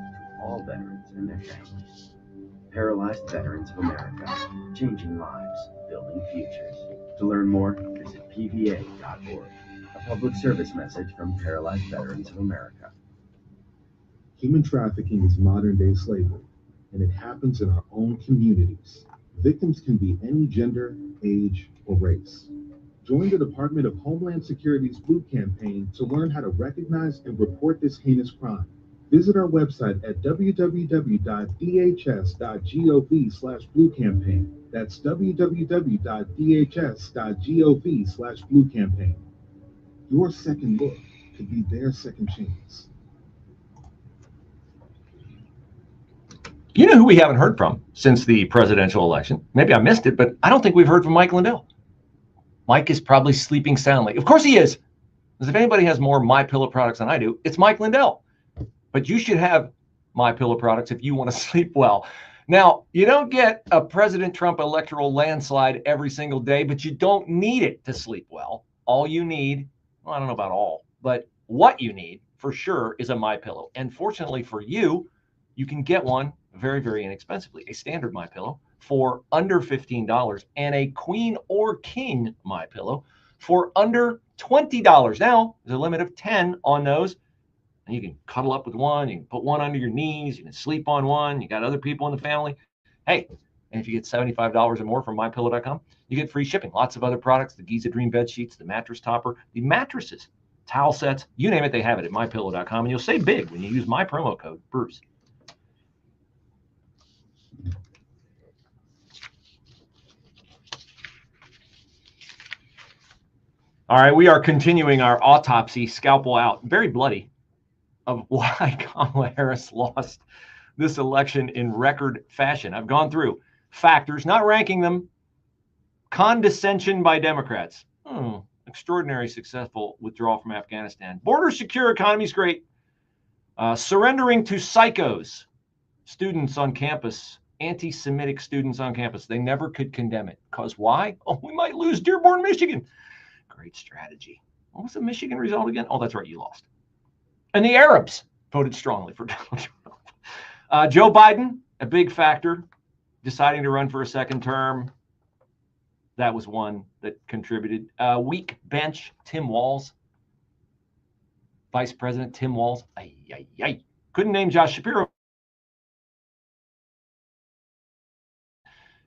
all veterans and their families. Paralyzed Veterans of America, changing lives, building futures. To learn more, visit pva.org. A public service message from Paralyzed Veterans of America. Human trafficking is modern-day slavery, and it happens in our own communities. Victims can be any gender, age, or race. Join the Department of Homeland Security's Blue Campaign to learn how to recognize and report this heinous crime. Visit our website at www.dhs.gov/bluecampaign. That's www.dhs.gov/bluecampaign. Your second look could be their second chance. You know who we haven't heard from since the presidential election? Maybe I missed it, but I don't think we've heard from Mike Lindell. Mike is probably sleeping soundly. Of course he is. Because if anybody has more MyPillow products than I do, it's Mike Lindell. But you should have MyPillow products if you want to sleep well. Now, you don't get a President Trump electoral landslide every single day, but you don't need it to sleep well. All you need, well, I don't know about all, but what you need for sure is a MyPillow. And fortunately for you, you can get one very, very inexpensively. A standard MyPillow for under $15 and a queen or king MyPillow for under $20. Now, there's a limit of 10 on those. And you can cuddle up with one. You can put one under your knees. You can sleep on one. You got other people in the family. Hey, and if you get $75 or more from MyPillow.com, you get free shipping. Lots of other products, the Giza Dream bed sheets, the mattress topper, the mattresses, towel sets, you name it, they have it at MyPillow.com. And you'll save big when you use my promo code, Bruce. All right, we are continuing our autopsy, scalpel out, very bloody, of why Kamala Harris lost this election in record fashion. I've gone through factors, not ranking them. Condescension by Democrats. Extraordinary successful withdrawal from Afghanistan. Border secure, economy's great. Surrendering to psychos. Students on campus, anti-Semitic students on campus. They never could condemn it. Because why? Oh, we might lose Dearborn, Michigan. Great strategy. What was the Michigan result again? Oh, that's right, you lost. And the Arabs voted strongly for Donald Trump. Joe Biden, a big factor, deciding to run for a second term. That was one that contributed. Weak bench, Tim Walz. Vice President Tim Walz. Couldn't name Josh Shapiro.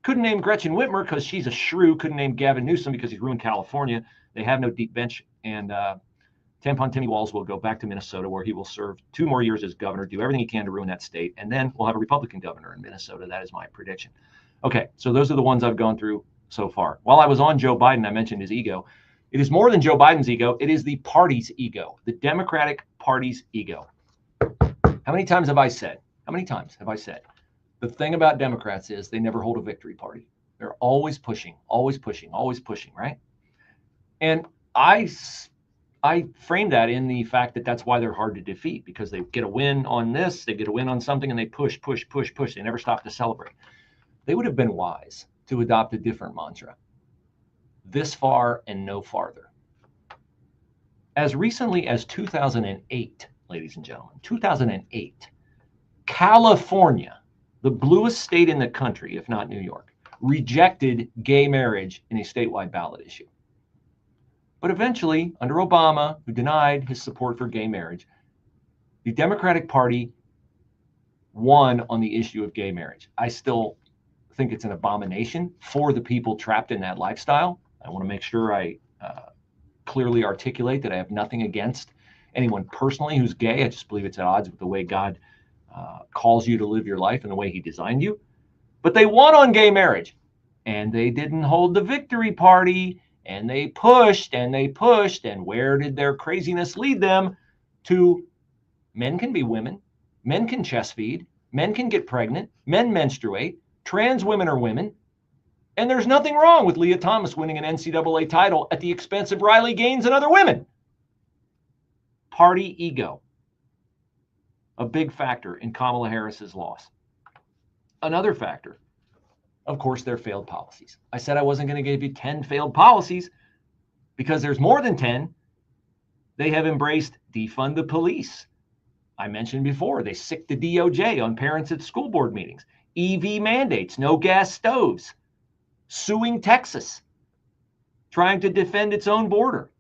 Couldn't name Gretchen Whitmer because she's a shrew. Couldn't name Gavin Newsom because he's ruined California. They have no deep bench. And Tampon Timmy Walz will go back to Minnesota, where he will serve 2 more years as governor, do everything he can to ruin that state, and then we'll have a Republican governor in Minnesota. That is my prediction. Okay, so those are the ones I've gone through so far. While I was on Joe Biden, I mentioned his ego. It is more than Joe Biden's ego. It is the party's ego, the Democratic Party's ego. How many times have I said, the thing about Democrats is they never hold a victory party. They're always pushing, right? And I frame that in the fact that that's why they're hard to defeat, because they get a win on this, they get a win on something, and they push. They never stop to celebrate. They would have been wise to adopt a different mantra. This far and no farther. As recently as 2008, ladies and gentlemen, 2008, California, the bluest state in the country, if not New York, rejected gay marriage in a statewide ballot issue. But eventually, under Obama, who denied his support for gay marriage, the Democratic Party won on the issue of gay marriage. I still think it's an abomination for the people trapped in that lifestyle. I want to make sure I clearly articulate that I have nothing against anyone personally who's gay. I just believe it's at odds with the way God calls you to live your life and the way he designed you. But they won on gay marriage, and they didn't hold the victory party, and they pushed, and where did their craziness lead them? To men can be women, men can chest feed, men can get pregnant, men menstruate, trans women are women, and there's nothing wrong with Leah Thomas winning an NCAA title at the expense of Riley Gaines and other women. Party ego, a big factor in Kamala Harris's loss. Another factor, of course, their failed policies. I said I wasn't going to give you 10 failed policies because there's more than 10. They have embraced defund the police. I mentioned before, they sicked the DOJ on parents at school board meetings. EV mandates, no gas stoves, suing Texas, trying to defend its own border.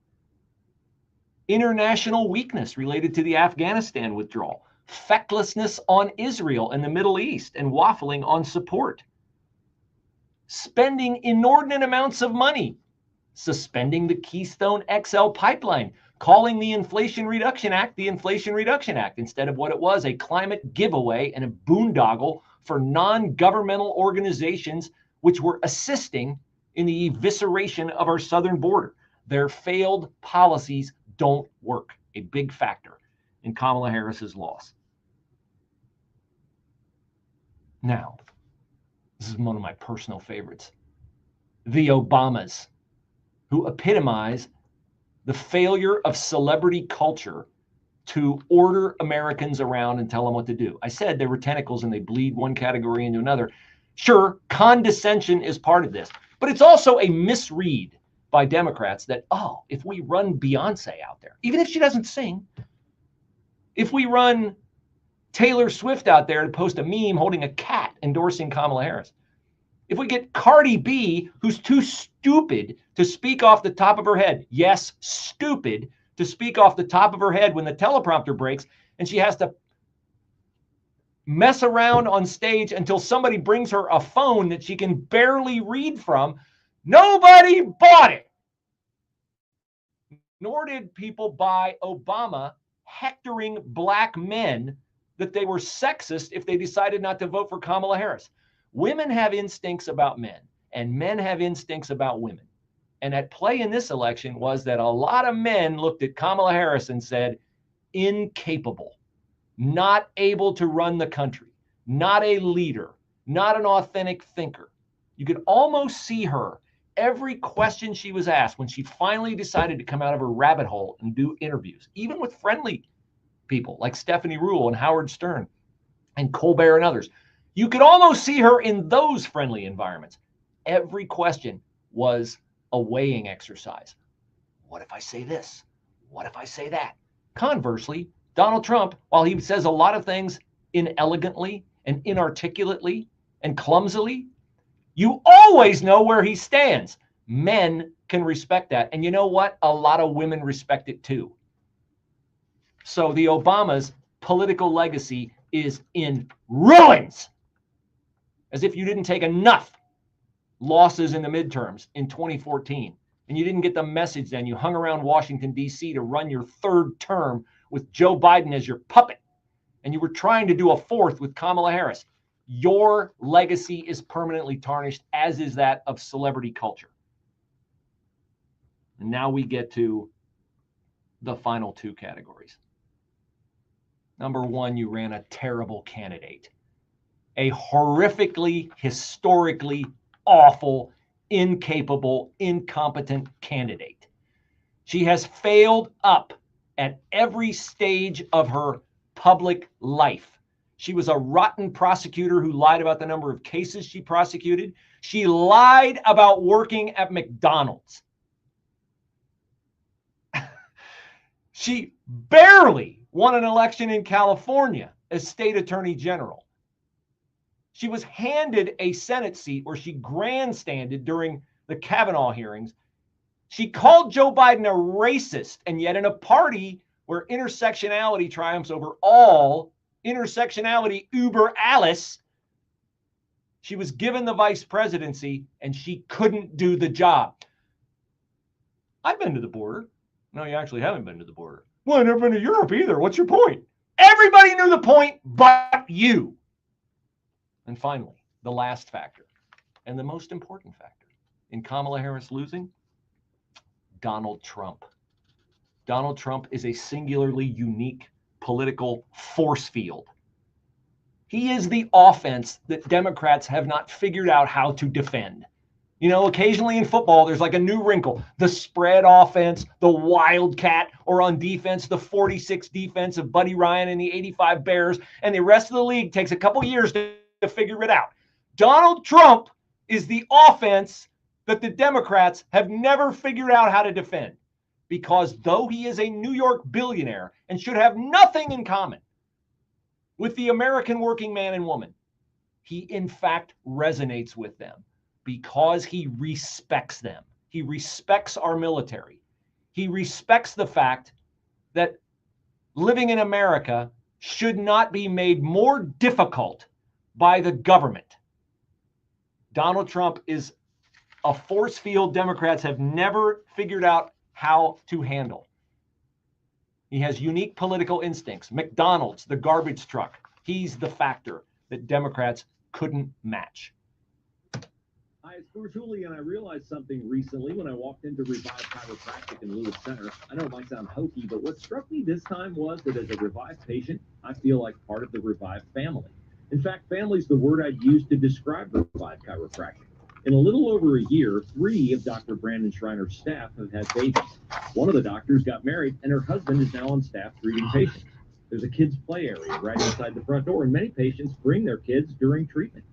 International weakness related to the Afghanistan withdrawal. Fecklessness on Israel and the Middle East and waffling on support. Spending inordinate amounts of money. Suspending the Keystone XL pipeline. Calling the Inflation Reduction Act the Inflation Reduction Act instead of what it was, a climate giveaway and a boondoggle for non-governmental organizations which were assisting in the evisceration of our southern border. Their failed policies don't work. A big factor in Kamala Harris's loss. Now, this is one of my personal favorites. The Obamas, who epitomize the failure of celebrity culture to order Americans around and tell them what to do. I said they were tentacles and they bleed one category into another. Sure, condescension is part of this, but it's also a misread by Democrats that, oh, if we run Beyonce out there, even if she doesn't sing, if we run Taylor Swift out there to post a meme holding a cat endorsing Kamala Harris, if we get Cardi B, who's too stupid to speak off the top of her head, yes, stupid to speak off the top of her head when the teleprompter breaks, and she has to mess around on stage until somebody brings her a phone that she can barely read from, nobody bought it. Nor did people buy Obama hectoring black men that they were sexist if they decided not to vote for Kamala Harris. Women have instincts about men, and men have instincts about women. And at play in this election was that a lot of men looked at Kamala Harris and said, incapable, not able to run the country, not a leader, not an authentic thinker. You could almost see her every question she was asked when she finally decided to come out of her rabbit hole and do interviews, even with friendly people like Stephanie Ruhle and Howard Stern and Colbert and others. You could almost see her in those friendly environments. Every question was a weighing exercise. What if I say this? What if I say that? Conversely, Donald Trump, while he says a lot of things inelegantly and inarticulately and clumsily, you always know where he stands. Men can respect that. And you know what? A lot of women respect it too. So the Obamas' political legacy is in ruins. As if you didn't take enough losses in the midterms in 2014 And you didn't get the message then. You hung around Washington, D.C. to run your third term with Joe Biden as your puppet. And you were trying to do a fourth with Kamala Harris. Your legacy is permanently tarnished, as is that of celebrity culture. And now we get to the final two categories. Number one, you ran a terrible candidate. A horrifically, historically awful, incapable, incompetent candidate. She has failed up at every stage of her public life. She was a rotten prosecutor who lied about the number of cases she prosecuted. She lied about working at McDonald's. She barely won an election in California as state attorney general. She was handed a Senate seat where she grandstanded during the Kavanaugh hearings. She called Joe Biden a racist, and yet in a party where intersectionality triumphs over all, intersectionality uber alles, she was given the vice presidency and she couldn't do the job. I've been to the border. No, you actually haven't been to the border. Well, I've never been to Europe either. What's your point? Everybody knew the point but you. And finally, the last factor, and the most important factor in Kamala Harris losing, Donald Trump. Donald Trump is a singularly unique political force field. He is the offense that Democrats have not figured out how to defend. You know, occasionally in football, there's like a new wrinkle. The spread offense, the wildcat, or on defense, the 46 defense of Buddy Ryan and the 85 Bears, and the rest of the league takes a couple years to figure it out. Donald Trump is the offense that the Democrats have never figured out how to defend, because though he is a New York billionaire and should have nothing in common with the American working man and woman, he in fact resonates with them because he respects them. He respects our military. He respects the fact that living in America should not be made more difficult by the government. Donald Trump is a force field Democrats have never figured out how to handle. He has unique political instincts. McDonald's, the garbage truck, he's the factor that Democrats couldn't match. Hi, it's Bruce Hooley, and I realized something recently when I walked into Revive Chiropractic in Lewis Center. I know it might sound hokey, but what struck me this time was that as a Revive patient, I feel like part of the Revive family. In fact, family is the word I'd use to describe Revive Chiropractic. In a little over a year, 3 of Dr. Brandon Schreiner's staff have had babies. One of the doctors got married, and her husband is now on staff treating patients. There's a kids' play area right inside the front door, and many patients bring their kids during treatment.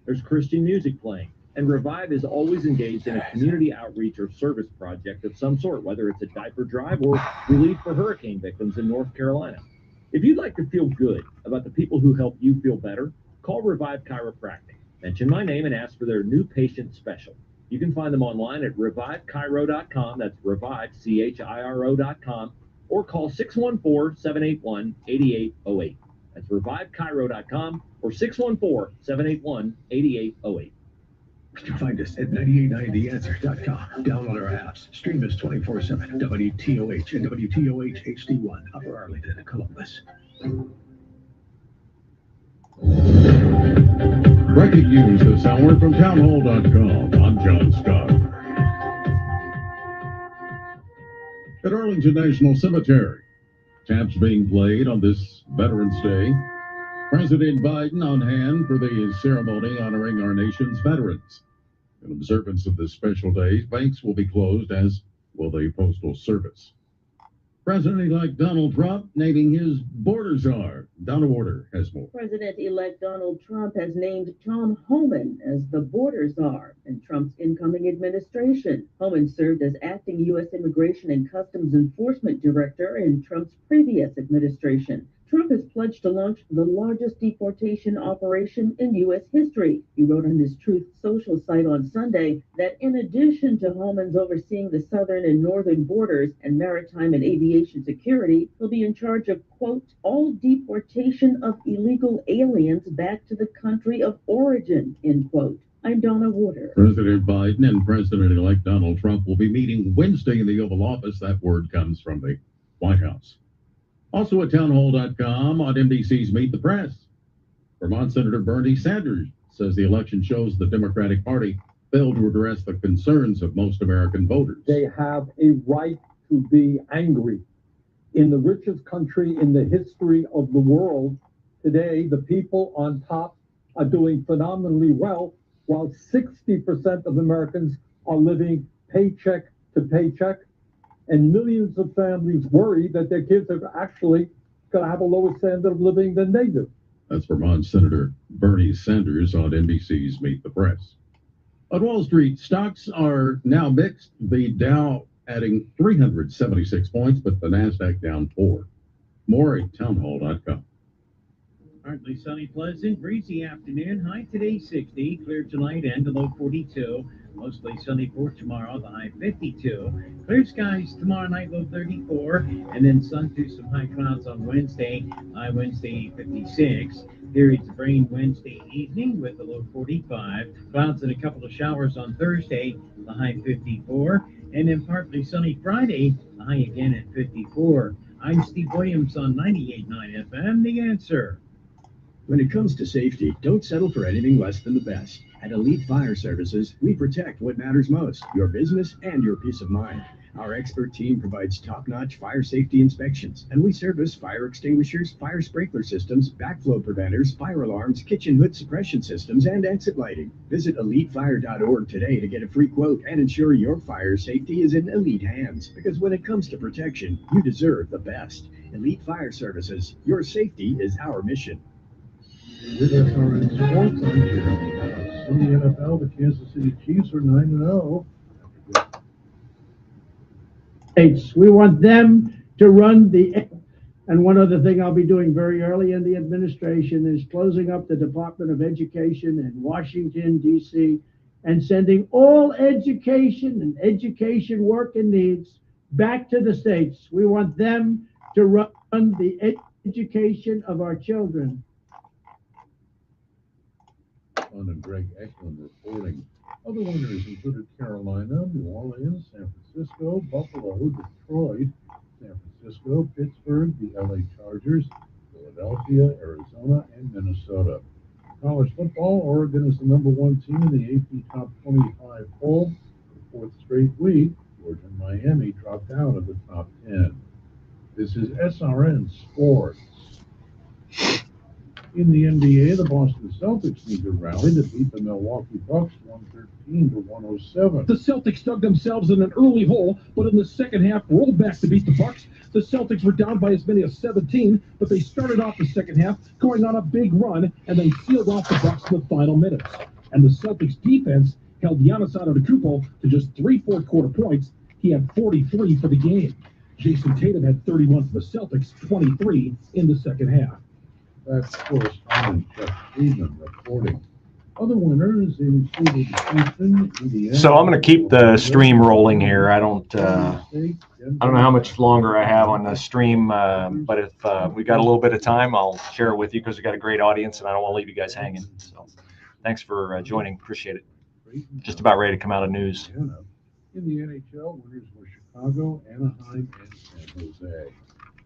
There's Christian music playing, and Revive is always engaged in a community outreach or service project of some sort, whether it's a diaper drive or relief for hurricane victims in North Carolina. If you'd like to feel good about the people who help you feel better, call Revive Chiropractic. Mention my name and ask for their new patient special. You can find them online at revivechiro.com. That's revive, CHIRO.com, or call 614-781-8808. That's revivechiro.com or 614-781-8808. Find us at 989theanswer.com. Download our apps. Stream us 24/7. WTOH and WTOH HD1, Upper Arlington, Columbus. Breaking news this hour from townhall.com. I'm John Scott. At Arlington National Cemetery, taps being played on this Veterans Day. President Biden on hand for the ceremony honoring our nation's veterans. In observance of this special day, banks will be closed, as will the Postal Service. President-elect Donald Trump naming his border czar. Donna Warder has more. President-elect Donald Trump has named Tom Homan as the border czar in Trump's incoming administration. Homan served as acting U.S. Immigration and Customs Enforcement Director in Trump's previous administration. Trump has pledged to launch the largest deportation operation in U.S. history. He wrote on his Truth Social site on Sunday that in addition to Homan's overseeing the southern and northern borders and maritime and aviation security, he'll be in charge of, quote, all deportation of illegal aliens back to the country of origin, end quote. I'm Donna Water. President Biden and President-elect Donald Trump will be meeting Wednesday in the Oval Office. That word comes from the White House. Also at townhall.com on NBC's Meet the Press. Vermont Senator Bernie Sanders says the election shows the Democratic Party failed to address the concerns of most American voters. They have a right to be angry. In the richest country in the history of the world, today the people on top are doing phenomenally well, while 60% of Americans are living paycheck to paycheck, and millions of families worry that their kids are actually going to have a lower standard of living than they do. That's Vermont Senator Bernie Sanders on NBC's Meet the Press. On Wall Street, stocks are now mixed. The Dow adding 376 points, but the NASDAQ down 4. More at townhall.com. Partly sunny, pleasant, breezy afternoon. High today 60, clear tonight and a low 42. Mostly sunny for tomorrow, the high 52. Clear skies tomorrow night, low 34. And then sun through some high clouds on Wednesday, high Wednesday 56. Periods of rain Wednesday evening with a low 45. Clouds and a couple of showers on Thursday, the high 54. And then partly sunny Friday, the high again at 54. I'm Steve Williams on 98.9 FM, The Answer. When it comes to safety, don't settle for anything less than the best. At Elite Fire Services, we protect what matters most, your business and your peace of mind. Our expert team provides top-notch fire safety inspections, and we service fire extinguishers, fire sprinkler systems, backflow preventers, fire alarms, kitchen hood suppression systems, and exit lighting. Visit elitefire.org today to get a free quote and ensure your fire safety is in elite hands. Because when it comes to protection, you deserve the best. Elite Fire Services, your safety is our mission. With SRN Sports, I'm Jeremy. In the NFL, the Kansas City Chiefs are 9-0. We want them to run the. And one other thing I'll be doing very early in the administration is closing up the Department of Education in Washington, D.C., and sending all education and education work and needs back to the states. We want them to run the education of our children. And Greg Eklund reporting. Other winners included Carolina, New Orleans, San Francisco, Buffalo, Detroit, San Francisco, Pittsburgh, the LA Chargers, Philadelphia, Arizona, and Minnesota. College football, Oregon is the #1 team in the AP Top 25 poll. For the 4th straight week, Georgia and Miami dropped out of the top 10. This is SRN Sports. In the NBA, the Boston Celtics need to rally to beat the Milwaukee Bucks 113-107. The Celtics dug themselves in an early hole, but in the second half rolled back to beat the Bucks. The Celtics were down by as many as 17, but they started off the second half going on a big run and then sealed off the Bucks in the final minutes. And the Celtics defense held Giannis Antetokounmpo to just 3 fourth-quarter points. He had 43 for the game. Jason Tatum had 31 for the Celtics, 23 in the second half. That's correspondent Jeff Friedman reporting. Other winners included Houston, Indiana. So I'm going to keep the stream rolling here. I don't know how much longer I have on the stream, but if we got a little bit of time, I'll share it with you because we got a great audience and I don't want to leave you guys hanging. So thanks for joining. Appreciate it. Just about ready to come out of news. In the NHL, winners were Chicago, Anaheim, and San Jose.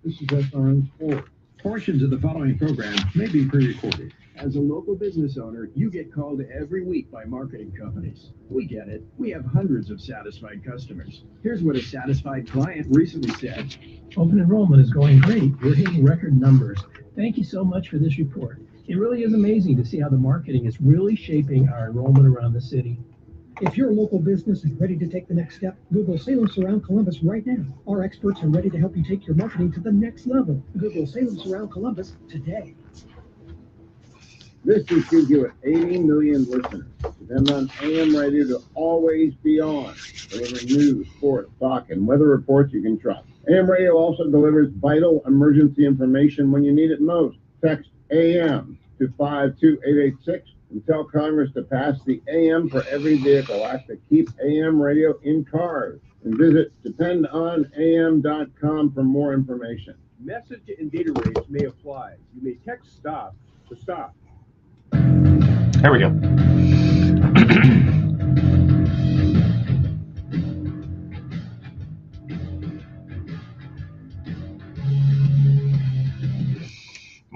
This is SRN Sports. Portions of the following program may be pre-recorded. As a local business owner, you get called every week by marketing companies. We get it. We have hundreds of satisfied customers. Here's what a satisfied client recently said. Open enrollment is going great. We're hitting record numbers. Thank you so much for this report. It really is amazing to see how the marketing is really shaping our enrollment around the city. If your local business is ready to take the next step, Google Salem Surround Columbus right now. Our experts are ready to help you take your marketing to the next level. Google Salem Surround Columbus today. This just gives you 80 million listeners. Depend on AM radio to always be on, delivering news, sports, talk, and weather reports you can trust. AM radio also delivers vital emergency information when you need it most. Text AM to 52886 and tell Congress to pass the AM for every vehicle act to keep AM radio in cars. And visit dependonam.com for more information. Message and data rates may apply. You may text STOP to stop. There we go.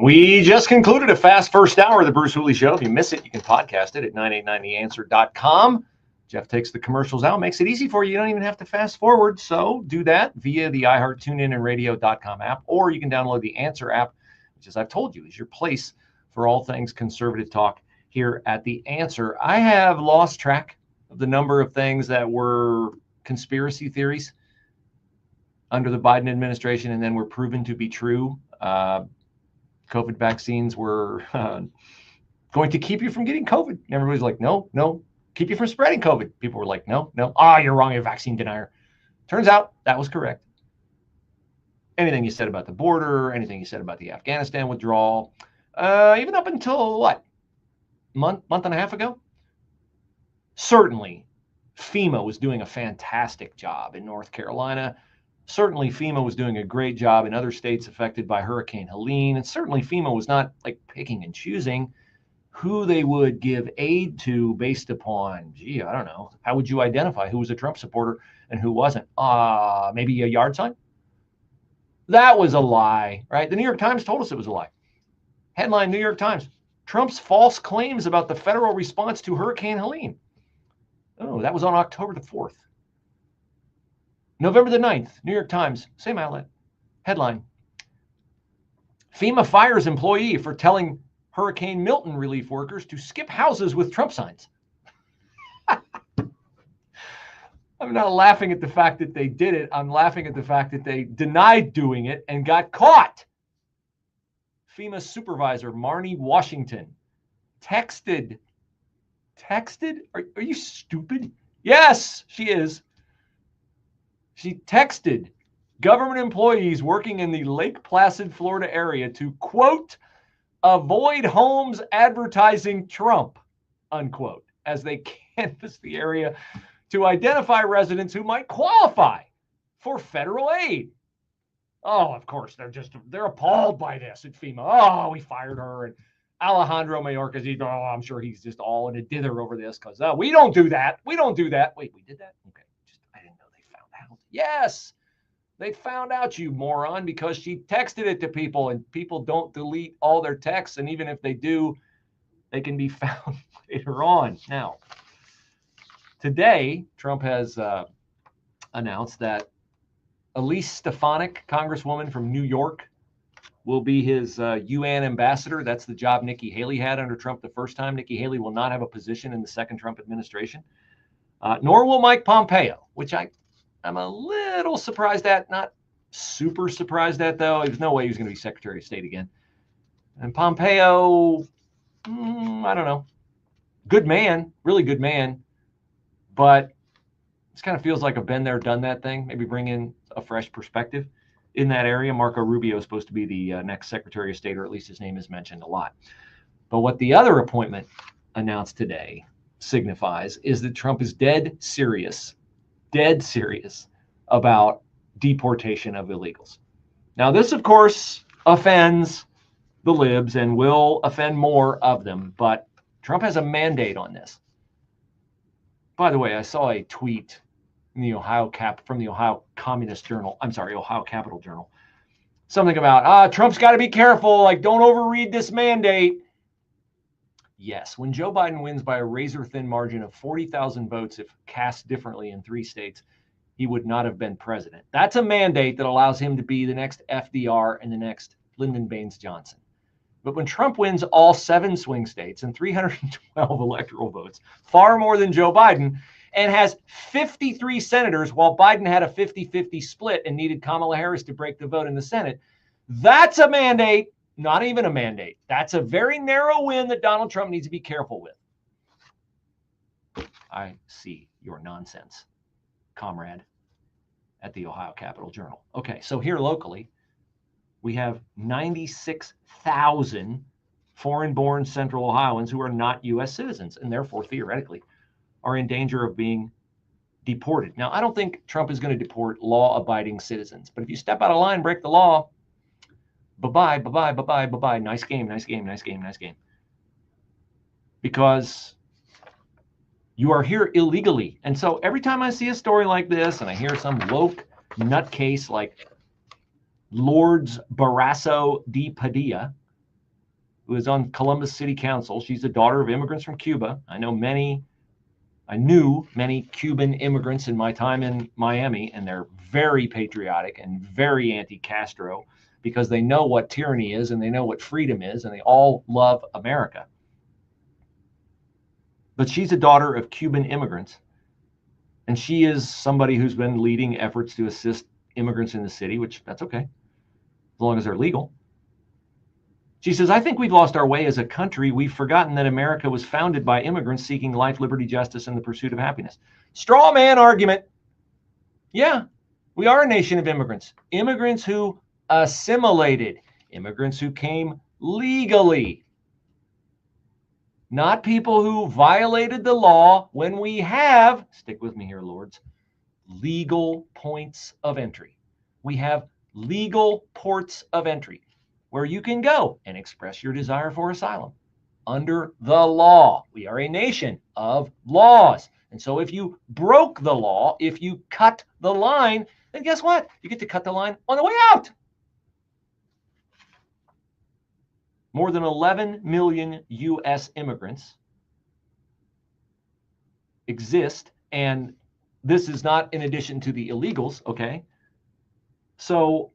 We just concluded a fast first hour of the Bruce Hooley Show. If you miss it, you can podcast it at 989theanswer.com. Jeff takes the commercials out, makes it easy for you. You don't even have to fast forward. So do that via the iHeart, TuneIn, and Radio.com app, or you can download the Answer app, which, as I've told you, is your place for all things conservative talk here at the Answer. I have lost track of the number of things that were conspiracy theories under the Biden administration and then were proven to be true. COVID vaccines were going to keep you from getting COVID. And everybody's like, no, keep you from spreading COVID. People were like, no. You're wrong, you're a vaccine denier. Turns out that was correct. Anything you said about the border, anything you said about the Afghanistan withdrawal, even up until what? Month and a half ago? Certainly, FEMA was doing a fantastic job in North Carolina. Certainly, FEMA was doing a great job in other states affected by Hurricane Helene. And certainly, FEMA was not like picking and choosing who they would give aid to based upon, I don't know. How would you identify who was a Trump supporter and who wasn't? Maybe a yard sign? That was a lie, right? The New York Times told us it was a lie. Headline, New York Times, Trump's false claims about the federal response to Hurricane Helene. Oh, that was on October the 4th. November the 9th, New York Times, same outlet. Headline, FEMA fires employee for telling Hurricane Milton relief workers to skip houses with Trump signs. I'm not laughing at the fact that they did it. I'm laughing at the fact that they denied doing it and got caught. FEMA supervisor Marnie Washington texted. Are you stupid? Yes, she is. She texted government employees working in the Lake Placid, Florida area to, quote, avoid homes advertising Trump, unquote, as they canvass the area to identify residents who might qualify for federal aid. Oh, of course, they're appalled by this at FEMA. Oh, we fired her. And Alejandro Mayorkas, I'm sure he's just all in a dither over this because we don't do that. We don't do that. Wait, we did that? Okay. I didn't know they found out. Yes, they found out, you moron, because she texted it to people, and people don't delete all their texts. And even if they do, they can be found later on. Now, today, Trump has announced that Elise Stefanik, Congresswoman from New York, will be his UN ambassador. That's the job Nikki Haley had under Trump the first time. Nikki Haley will not have a position in the second Trump administration, nor will Mike Pompeo, which I'm a little surprised at. Not super surprised at, though. There's no way he's going to be Secretary of State again. And Pompeo, I don't know. Good man, really good man. But this kind of feels like a been there, done that thing. Maybe bring in a fresh perspective in that area. Marco Rubio is supposed to be the next Secretary of State, or at least his name is mentioned a lot. But what the other appointment announced today signifies is that Trump is dead serious about deportation of illegals. Now, this, of course, offends the libs and will offend more of them, but Trump has a mandate on this. By the way, I saw a tweet in the Ohio Communist Journal. I'm sorry, Ohio Capital Journal. Something about, Trump's got to be careful. Like, don't overread this mandate. Yes, when Joe Biden wins by a razor-thin margin of 40,000 votes, if cast differently in 3 states, he would not have been president. That's a mandate that allows him to be the next FDR and the next Lyndon Baines Johnson. But when Trump wins all 7 swing states and 312 electoral votes, far more than Joe Biden, and has 53 senators while Biden had a 50-50 split and needed Kamala Harris to break the vote in the Senate, that's a mandate, not even a mandate. That's a very narrow win that Donald Trump needs to be careful with. I see your nonsense, comrade, at the Ohio Capital Journal. Okay, so here locally, we have 96,000 foreign-born Central Ohioans who are not U.S. citizens and therefore theoretically are in danger of being deported. Now, I don't think Trump is going to deport law-abiding citizens, but if you step out of line, break the law, bye-bye, bye-bye, bye-bye, bye-bye. Nice game, nice game, nice game, nice game. Because you are here illegally. And so every time I see a story like this and I hear some woke nutcase like Lourdes Barrasso de Padilla who is on Columbus City Council. She's the daughter of immigrants from Cuba. I knew many Cuban immigrants in my time in Miami, and they're very patriotic and very anti-Castro because they know what tyranny is and they know what freedom is, and they all love America. But she's a daughter of Cuban immigrants, and she is somebody who's been leading efforts to assist immigrants in the city, which that's okay, as long as they're legal. She says, I think we've lost our way as a country. We've forgotten that America was founded by immigrants seeking life, liberty, justice, and the pursuit of happiness. Straw man argument. Yeah, we are a nation of immigrants. Immigrants who assimilated. Immigrants who came legally. Not people who violated the law when we have, stick with me here, lords, legal points of entry. We have legal ports of entry where you can go and express your desire for asylum under the law. We are a nation of laws. And so if you broke the law, if you cut the line, then guess what? You get to cut the line on the way out. More than 11 million U.S. immigrants exist, and this is not in addition to the illegals, okay? So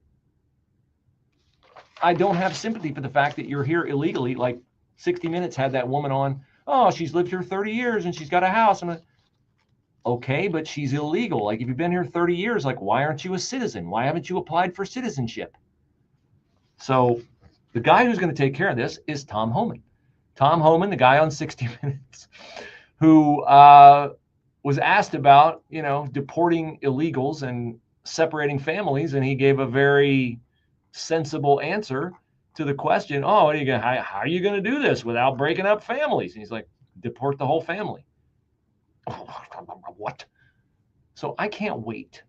I don't have sympathy for the fact that you're here illegally. Like 60 Minutes had that woman on, oh, she's lived here 30 years and she's got a house. I'm like, okay, but she's illegal. Like, if you've been here 30 years, like, why aren't you a citizen? Why haven't you applied for citizenship? So the guy who's going to take care of this is Tom Homan. Tom Homan, the guy on 60 Minutes, who was asked about, deporting illegals and separating families, and he gave a very sensible answer to the question, oh, what are you gonna, how are you going to do this without breaking up families? And he's like, deport the whole family. What? So I can't wait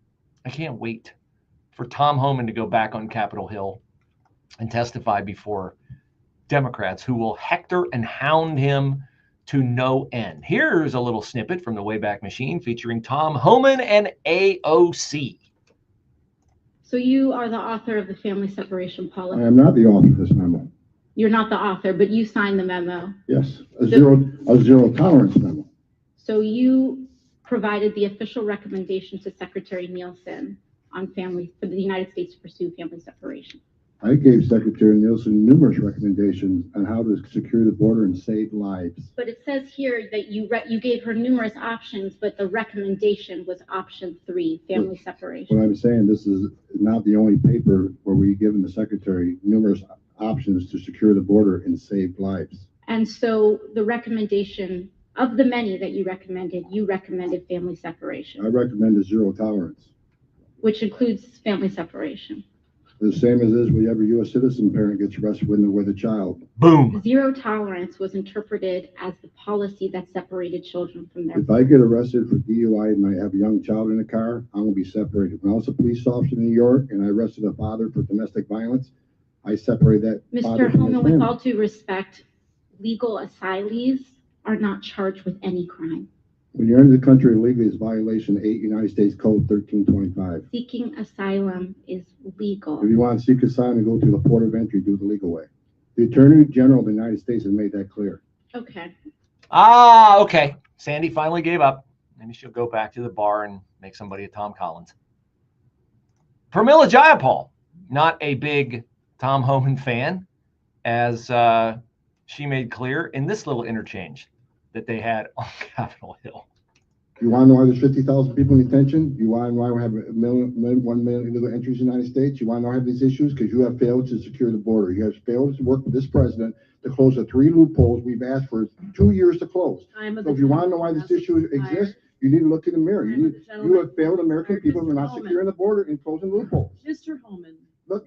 for Tom Homan to go back on Capitol Hill and testify before Democrats who will hector and hound him to no end. Here's a little snippet from the Wayback Machine featuring Tom Homan and AOC. So you are the author of the family separation policy. I am not the author of this memo. You're not the author, but you signed the memo. Yes, a zero tolerance memo. So you provided the official recommendation to Secretary Nielsen on for the United States to pursue family separation. I gave Secretary Nielsen numerous recommendations on how to secure the border and save lives. But it says here that you gave her numerous options, but the recommendation was option 3, family separation. What I'm saying, this is not the only paper where we've given the Secretary numerous options to secure the border and save lives. And so the recommendation of the many that you recommended family separation. I recommended zero tolerance. Which includes family separation. The same as is whenever a U.S. citizen parent gets arrested with a child. Boom. Zero tolerance was interpreted as the policy that separated children from their. If I get arrested for DUI and I have a young child in the car, I'm going to be separated. When I was a police officer in New York and I arrested a father for domestic violence, I separated that father Mr. from his Homan, with family. all due respect, legal asylees are not charged with any crime. When you're in the country illegally, it's violation 8 United States Code 1325. Seeking asylum is legal. If you want to seek asylum and go to the port of entry, do it the legal way. The Attorney General of the United States has made that clear. Okay. Okay. Sandy finally gave up. Maybe she'll go back to the bar and make somebody a Tom Collins. Pramila Jayapal, not a big Tom Homan fan, as she made clear in this little interchange that they had on Capitol Hill. You want to know why there's 50,000 people in detention? You want to know why we have 1 million illegal entries in the United States? You want to know why we have these issues? Because you have failed to secure the border. You have failed to work with this president to close the 3 loopholes we've asked for 2 years to close. So if you want to know why this issue exists, you need to look in the mirror. You have failed American people for not securing the border and closing loopholes. Mr. Homan,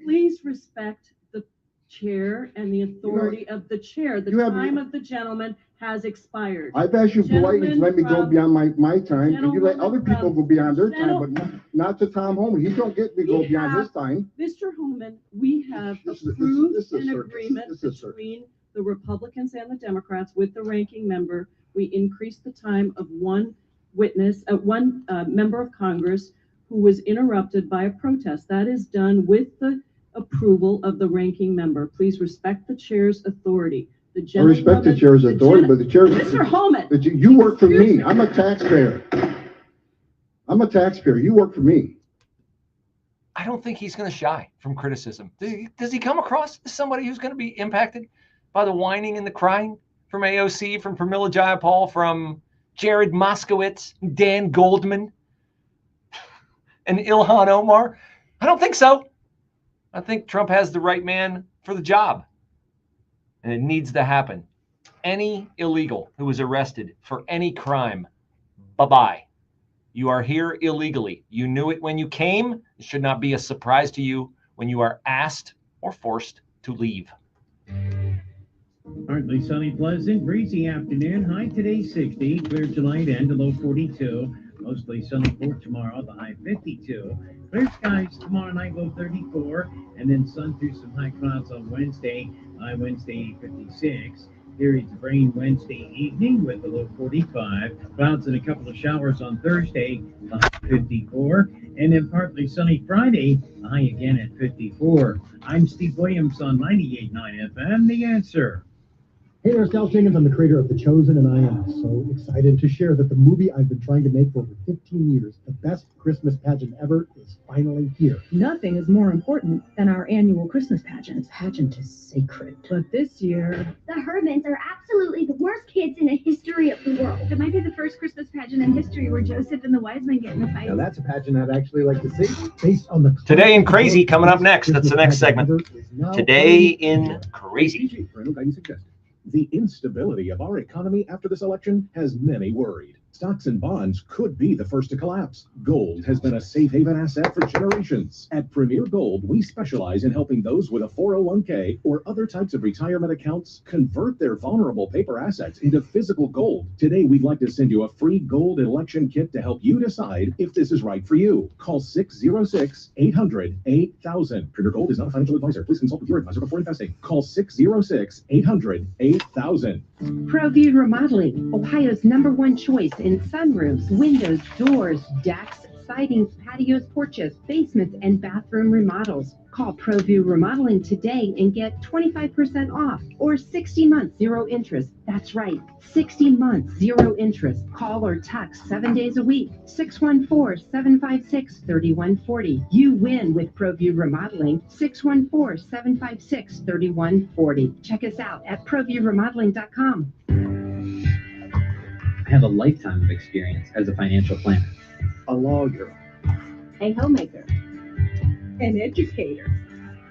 please respect the chair and the authority of the chair. The time of the gentleman has expired. I've asked you politely to let me go beyond my time, and you let other people go beyond their time, but not to Tom Homan. He don't get to go beyond his time. Mr. Homan, we have approved an agreement between the Republicans and the Democrats with the ranking member. We increased the time of one member of Congress who was interrupted by a protest. That is done with the approval of the ranking member. Please respect the chair's authority. The I respect the chair's authority, but the chair. Mr. Holman. You work for me. I'm a taxpayer. I'm a taxpayer. You work for me. I don't think he's going to shy from criticism. Does he come across as somebody who's going to be impacted by the whining and the crying from AOC, from Pramila Jayapal, from Jared Moskowitz, Dan Goldman, and Ilhan Omar? I don't think so. I think Trump has the right man for the job. And it needs to happen. Any illegal who is arrested for any crime, bye-bye. You are here illegally. You knew it when you came. It should not be a surprise to you when you are asked or forced to leave. Partly sunny, pleasant, breezy afternoon. High today 60. Clear tonight and a low 42. Mostly sunny for tomorrow, the high 52. Clear skies tomorrow night, low 34. And then sun through some high clouds on Wednesday, high Wednesday 56. Periods of rain Wednesday evening with a low 45. Clouds and a couple of showers on Thursday, the high 54. And then partly sunny Friday, the high again at 54. I'm Steve Williams on 98.9 FM, The Answer. Hey there, Sal Jenkins. I'm the creator of The Chosen, and I am so excited to share that the movie I've been trying to make for over 15 years, the best Christmas pageant ever, is finally here. Nothing is more important than our annual Christmas pageant. Pageant is sacred. But this year, the Hermans are absolutely the worst kids in the history of the world. It might be the first Christmas pageant in history where Joseph and the wise men get in a fight. Now that's a pageant I'd actually like to see. Based on the Today in Crazy coming up next. That's the next segment. Today in Crazy. The instability of our economy after this election has many worried. Stocks and bonds could be the first to collapse. Gold has been a safe haven asset for generations. At Premier Gold, we specialize in helping those with a 401k or other types of retirement accounts convert their vulnerable paper assets into physical gold. Today, we'd like to send you a free gold election kit to help you decide if this is right for you. Call 606-800-8000. Premier Gold is not a financial advisor. Please consult with your advisor before investing. Call 606-800-8000. ProView Remodeling, Ohio's #1 choice in sunroofs, windows, doors, decks, sidings, patios, porches, basements, and bathroom remodels. Call ProView Remodeling today and get 25% off or 60 months, 0 interest. That's right, 60 months, 0 interest. Call or text 7 days a week, 614-756-3140. You win with ProView Remodeling, 614-756-3140. Check us out at proviewremodeling.com. I have a lifetime of experience as a financial planner. A lawyer. a homemaker, an educator,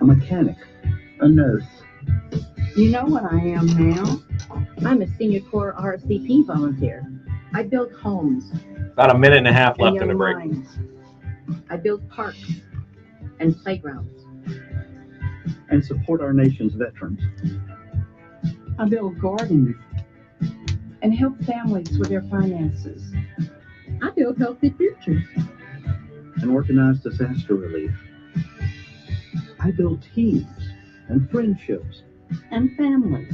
A mechanic. A nurse. You know what I am now? I'm a senior corps RSVP volunteer. I build homes. About a minute and a half left in the young break. minds. I build parks and playgrounds. And support our nation's veterans. I build gardens and help families with their finances. I build healthy futures. And organize disaster relief. I build teams and friendships. And families.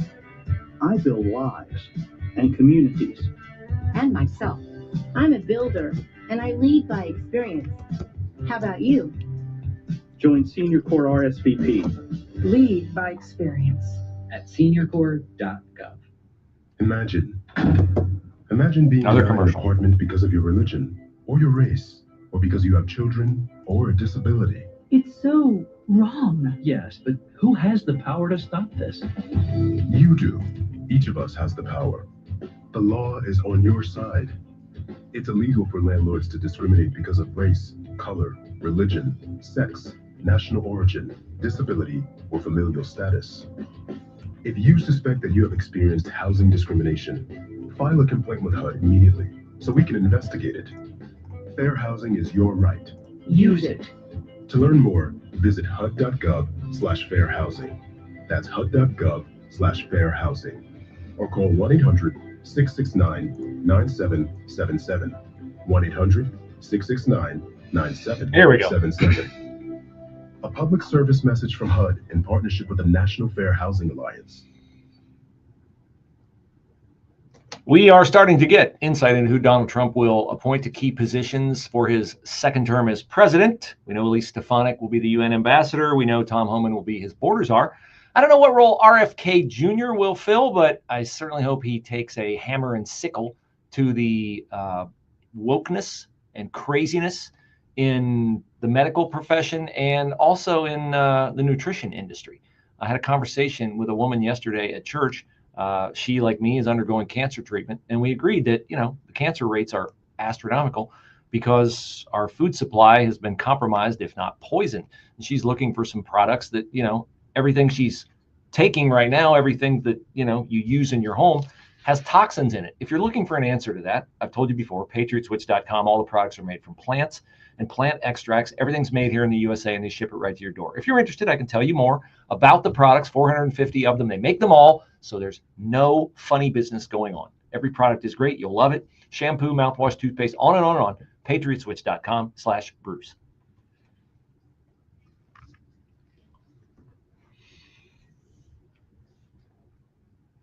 I build lives and communities. And myself. I'm a builder, and I lead by experience. How about you? Join Senior Corps RSVP. Lead by experience. At seniorcorps.gov. Imagine being Another denied an commercial. apartment because of your religion, or your race, or because you have children, or a disability. It's so wrong. Yes, but who has the power to stop this? You do. Each of us has the power. The law is on your side. It's illegal for landlords to discriminate because of race, color, religion, sex, national origin, disability, or familial status. If you suspect that you have experienced housing discrimination, file a complaint with HUD immediately so we can investigate it. Fair housing is your right. Use it. To learn more, visit hud.gov/fairhousing. That's hud.gov/fairhousing. Or call 1-800-669-9777. 1-800-669-9777. Here we go. A public service message from HUD in partnership with the National Fair Housing Alliance. We are starting to get insight into who Donald Trump will appoint to key positions for his second term as president. We know Elise Stefanik will be the UN ambassador. We know Tom Homan will be his border czar. I don't know what role RFK Jr. will fill, but I certainly hope he takes a hammer and sickle to the wokeness and craziness in the medical profession and also in the nutrition industry. I had a conversation with a woman yesterday at church. She, like me, is undergoing cancer treatment, and we agreed that, you know, the cancer rates are astronomical because our food supply has been compromised, if not poisoned. And she's looking for some products that, you know, everything she's taking right now, everything that, you know, you use in your home has toxins in it. If you're looking for an answer to that, I've told you before, patriotswitch.com, all the products are made from plants and plant extracts. Everything's made here in the USA, and they ship it right to your door. If you're interested, I can tell you more about the products, 450 of them. They make them all, so there's no funny business going on. Every product is great. You'll love it. Shampoo, mouthwash, toothpaste, on and on and on. patriotswitch.com/Bruce.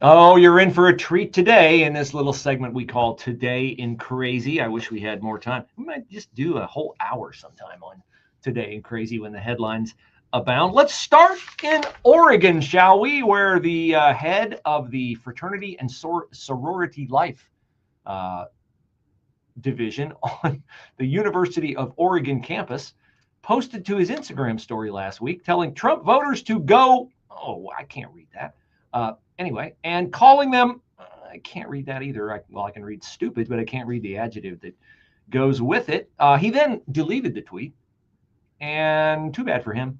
Oh, you're in for a treat today in this little segment we call Today in Crazy. I wish we had more time. We might just do a whole hour sometime on Today in Crazy when the headlines abound. Let's start in Oregon, shall we, where the head of the Fraternity and Sorority Life division on the University of Oregon campus posted to his Instagram story last week telling Trump voters to go, oh, I can't read that. Anyway, and calling them, I can't read that either. I can read stupid, but I can't read the adjective that goes with it. He then deleted the tweet, and too bad for him.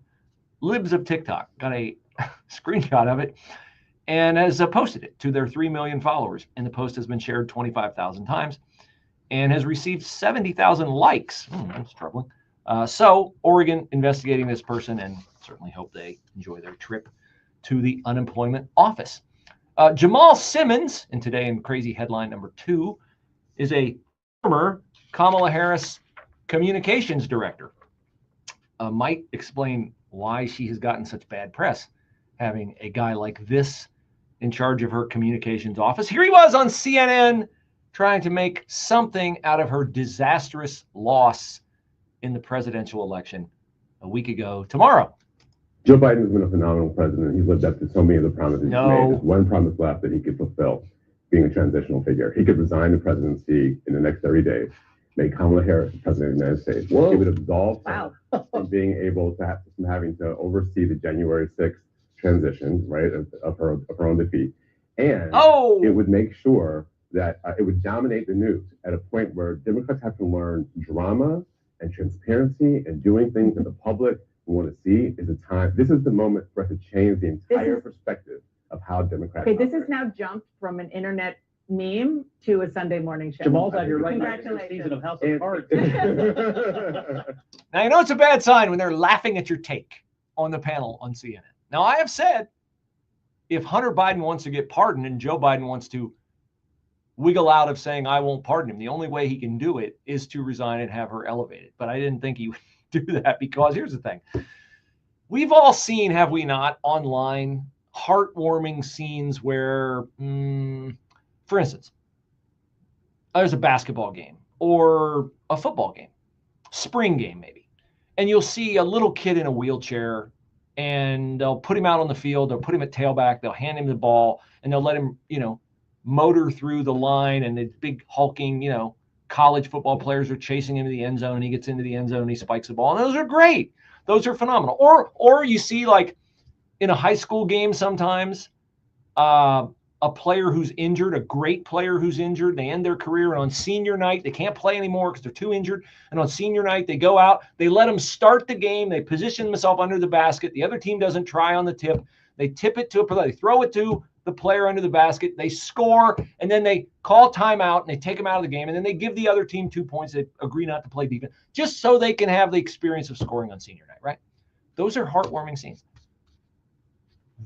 Libs of TikTok got a screenshot of it and has posted it to their 3 million followers. And the post has been shared 25,000 times and has received 70,000 likes. That's troubling. So Oregon investigating this person, and certainly hope they enjoy their trip to the unemployment office. Jamal Simmons, in Today in Crazy headline number 2, is a former Kamala Harris communications director. Might explain why she has gotten such bad press, having a guy like this in charge of her communications office. Here he was on CNN trying to make something out of her disastrous loss in the presidential election a week ago tomorrow. Joe Biden has been a phenomenal president. He's lived up to so many of the promises he's made. There's one promise left that he could fulfill, being a transitional figure. He could resign the presidency in the next 30 days, make Kamala Harris the president of the United States. Whoa. He would absolve her from being able to have, from having to oversee the January 6th transition, right, of her own defeat. And it would make sure that it would dominate the news at a point where Democrats have to learn drama and transparency and doing things that the public want to see is a time. This is the moment for us to change the entire perspective of how Democrats. Okay, this has now jumped from an internet meme to a Sunday morning show. Jamal's on your right season of House of Cards. Now, you know it's a bad sign when they're laughing at your take on the panel on CNN. Now, I have said if Hunter Biden wants to get pardoned and Joe Biden wants to wiggle out of saying I won't pardon him, the only way he can do it is to resign and have her elevated. But I didn't think he would do that, because here's the thing. We've all seen, have we not, online heartwarming scenes where, for instance, there's a basketball game or a football game, spring game maybe, and you'll see a little kid in a wheelchair and they'll put him out on the field, they'll put him at tailback, they'll hand him the ball, and they'll let him, you know, motor through the line, and the big hulking, you know, college football players are chasing him to the end zone, and he gets into the end zone and he spikes the ball. And those are great. Those are phenomenal. Or you see, like in a high school game sometimes, a player who's injured, a great player who's injured, they end their career, and on senior night, they can't play anymore because they're too injured. And on senior night, they go out, they let them start the game, they position themselves under the basket. The other team doesn't try on the tip. They tip it to a player, they throw it to the player under the basket, they score, and then they call timeout and they take them out of the game, and then they give the other team 2 points. They agree not to play defense just so they can have the experience of scoring on senior night, right? Those are heartwarming scenes.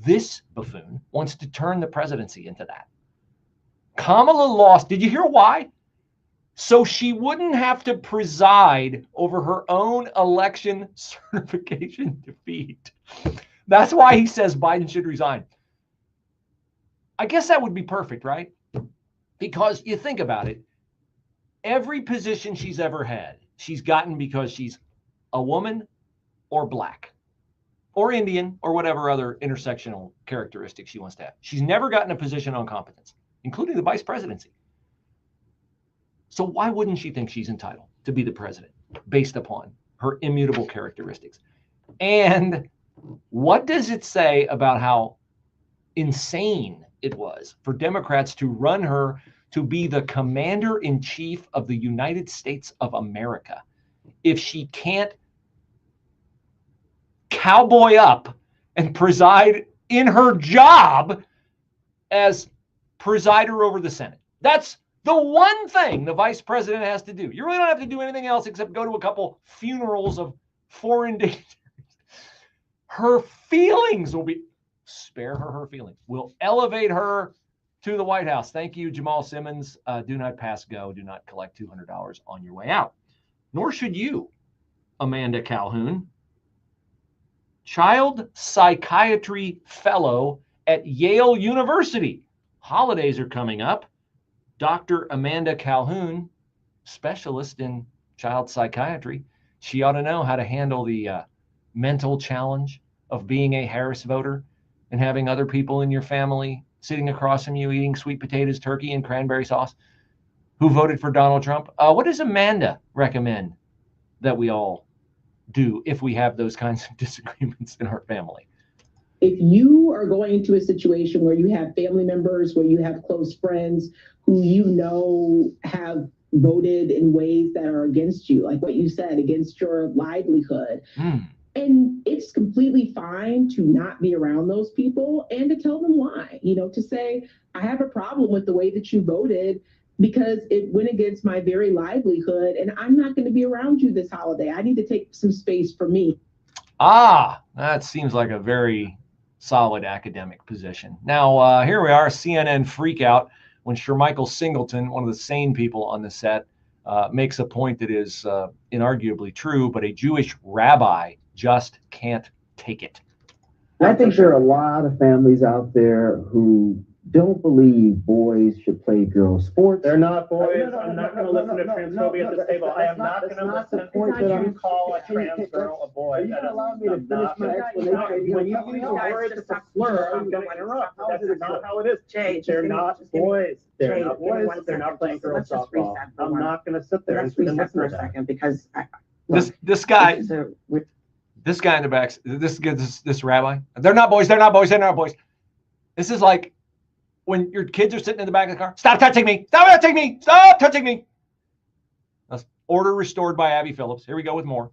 This buffoon wants to turn the presidency into that. Kamala lost. Did you hear why? So she wouldn't have to preside over her own election certification defeat. That's why he says Biden should resign. I guess that would be perfect, right? Because you think about it, every position she's ever had, she's gotten because she's a woman or black or Indian or whatever other intersectional characteristics she wants to have. She's never gotten a position on competence, including the vice presidency. So why wouldn't she think she's entitled to be the president based upon her immutable characteristics? And what does it say about how insane it was for Democrats to run her to be the commander-in-chief of the United States of America if she can't cowboy up and preside in her job as presider over the Senate? That's the one thing the vice president has to do. You really don't have to do anything else except go to a couple funerals of foreign dignitaries. Her feelings will be, spare her her feelings, will elevate her to the White House. Thank you, Jamal Simmons. Do not pass go. Do not collect $200 on your way out. Nor should you, Amanda Calhoun, child psychiatry fellow at Yale University. Holidays are coming up. Dr. Amanda Calhoun, specialist in child psychiatry. She ought to know how to handle the mental challenge of being a Harris voter and having other people in your family sitting across from you eating sweet potatoes, turkey, and cranberry sauce who voted for Donald Trump. What does Amanda recommend that we all do if we have those kinds of disagreements in our family? If you are going into a situation where you have family members, where you have close friends who you know have voted in ways that are against you, like what you said, against your livelihood, and it's completely fine to not be around those people and to tell them why, you know, to say, I have a problem with the way that you voted because it went against my very livelihood and I'm not going to be around you this holiday. I need to take some space for me. Ah, that seems like a very solid academic position. Now, here we are, CNN freak out when Shermichael Singleton, one of the sane people on the set, makes a point that is inarguably true, but a Jewish rabbi just can't take it. I think there are a lot of families out there who don't believe boys should play girls' sports. They're not boys. I'm not going to listen to transphobia at this table. I am not going to listen to you call a trans girl a boy. Are you going to allow me to finish my explanation? When you use a word that's a slur, I'm going to interrupt. That's not how it is. Jay, they're not boys. They're not boys. They're not playing girls' softball. I'm not going to sit there and listen for a second because this guy in the back, this rabbi, they're not boys. They're not boys. They're not boys. This is like when your kids are sitting in the back of the car. Stop touching me. Stop touching me. Stop touching me. That's order restored by Abby Phillips. Here we go with more.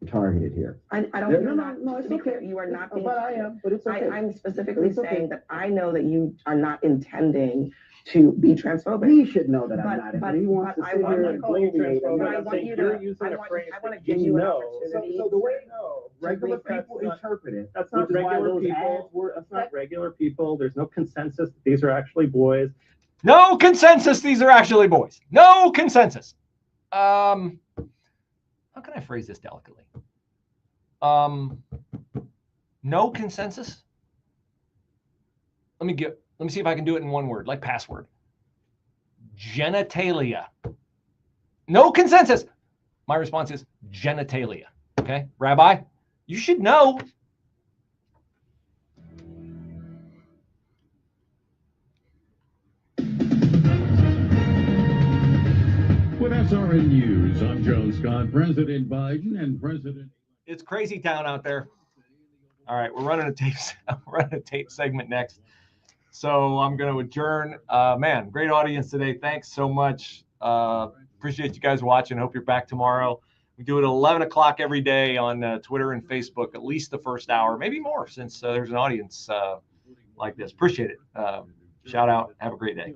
Targeted here. I don't. No, it's okay. You are not being. But I am. But it's okay. I'm specifically saying that I know that you are not intending to be transphobic. He should know that I'm not. But he wants to sit here and blame me. I want you to. I want to give you an opportunity. So the way regular people interpret it. That's not regular people. That's not regular people. There's no consensus. These are actually boys. No consensus. These are actually boys. No consensus. How can I phrase this delicately? No consensus. Let me see if I can do it in one word, like password. Genitalia. No consensus. My response is genitalia. Okay, Rabbi, you should know. With SRN News, I'm Joe Scott. President Biden and President... It's crazy town out there. All right, we're running a tape segment next. So I'm going to adjourn. Man, great audience today. Thanks so much. Appreciate you guys watching. Hope you're back tomorrow. We do it at 11 o'clock every day on Twitter and Facebook, at least the first hour, maybe more since there's an audience like this. Appreciate it. Shout out. Have a great day.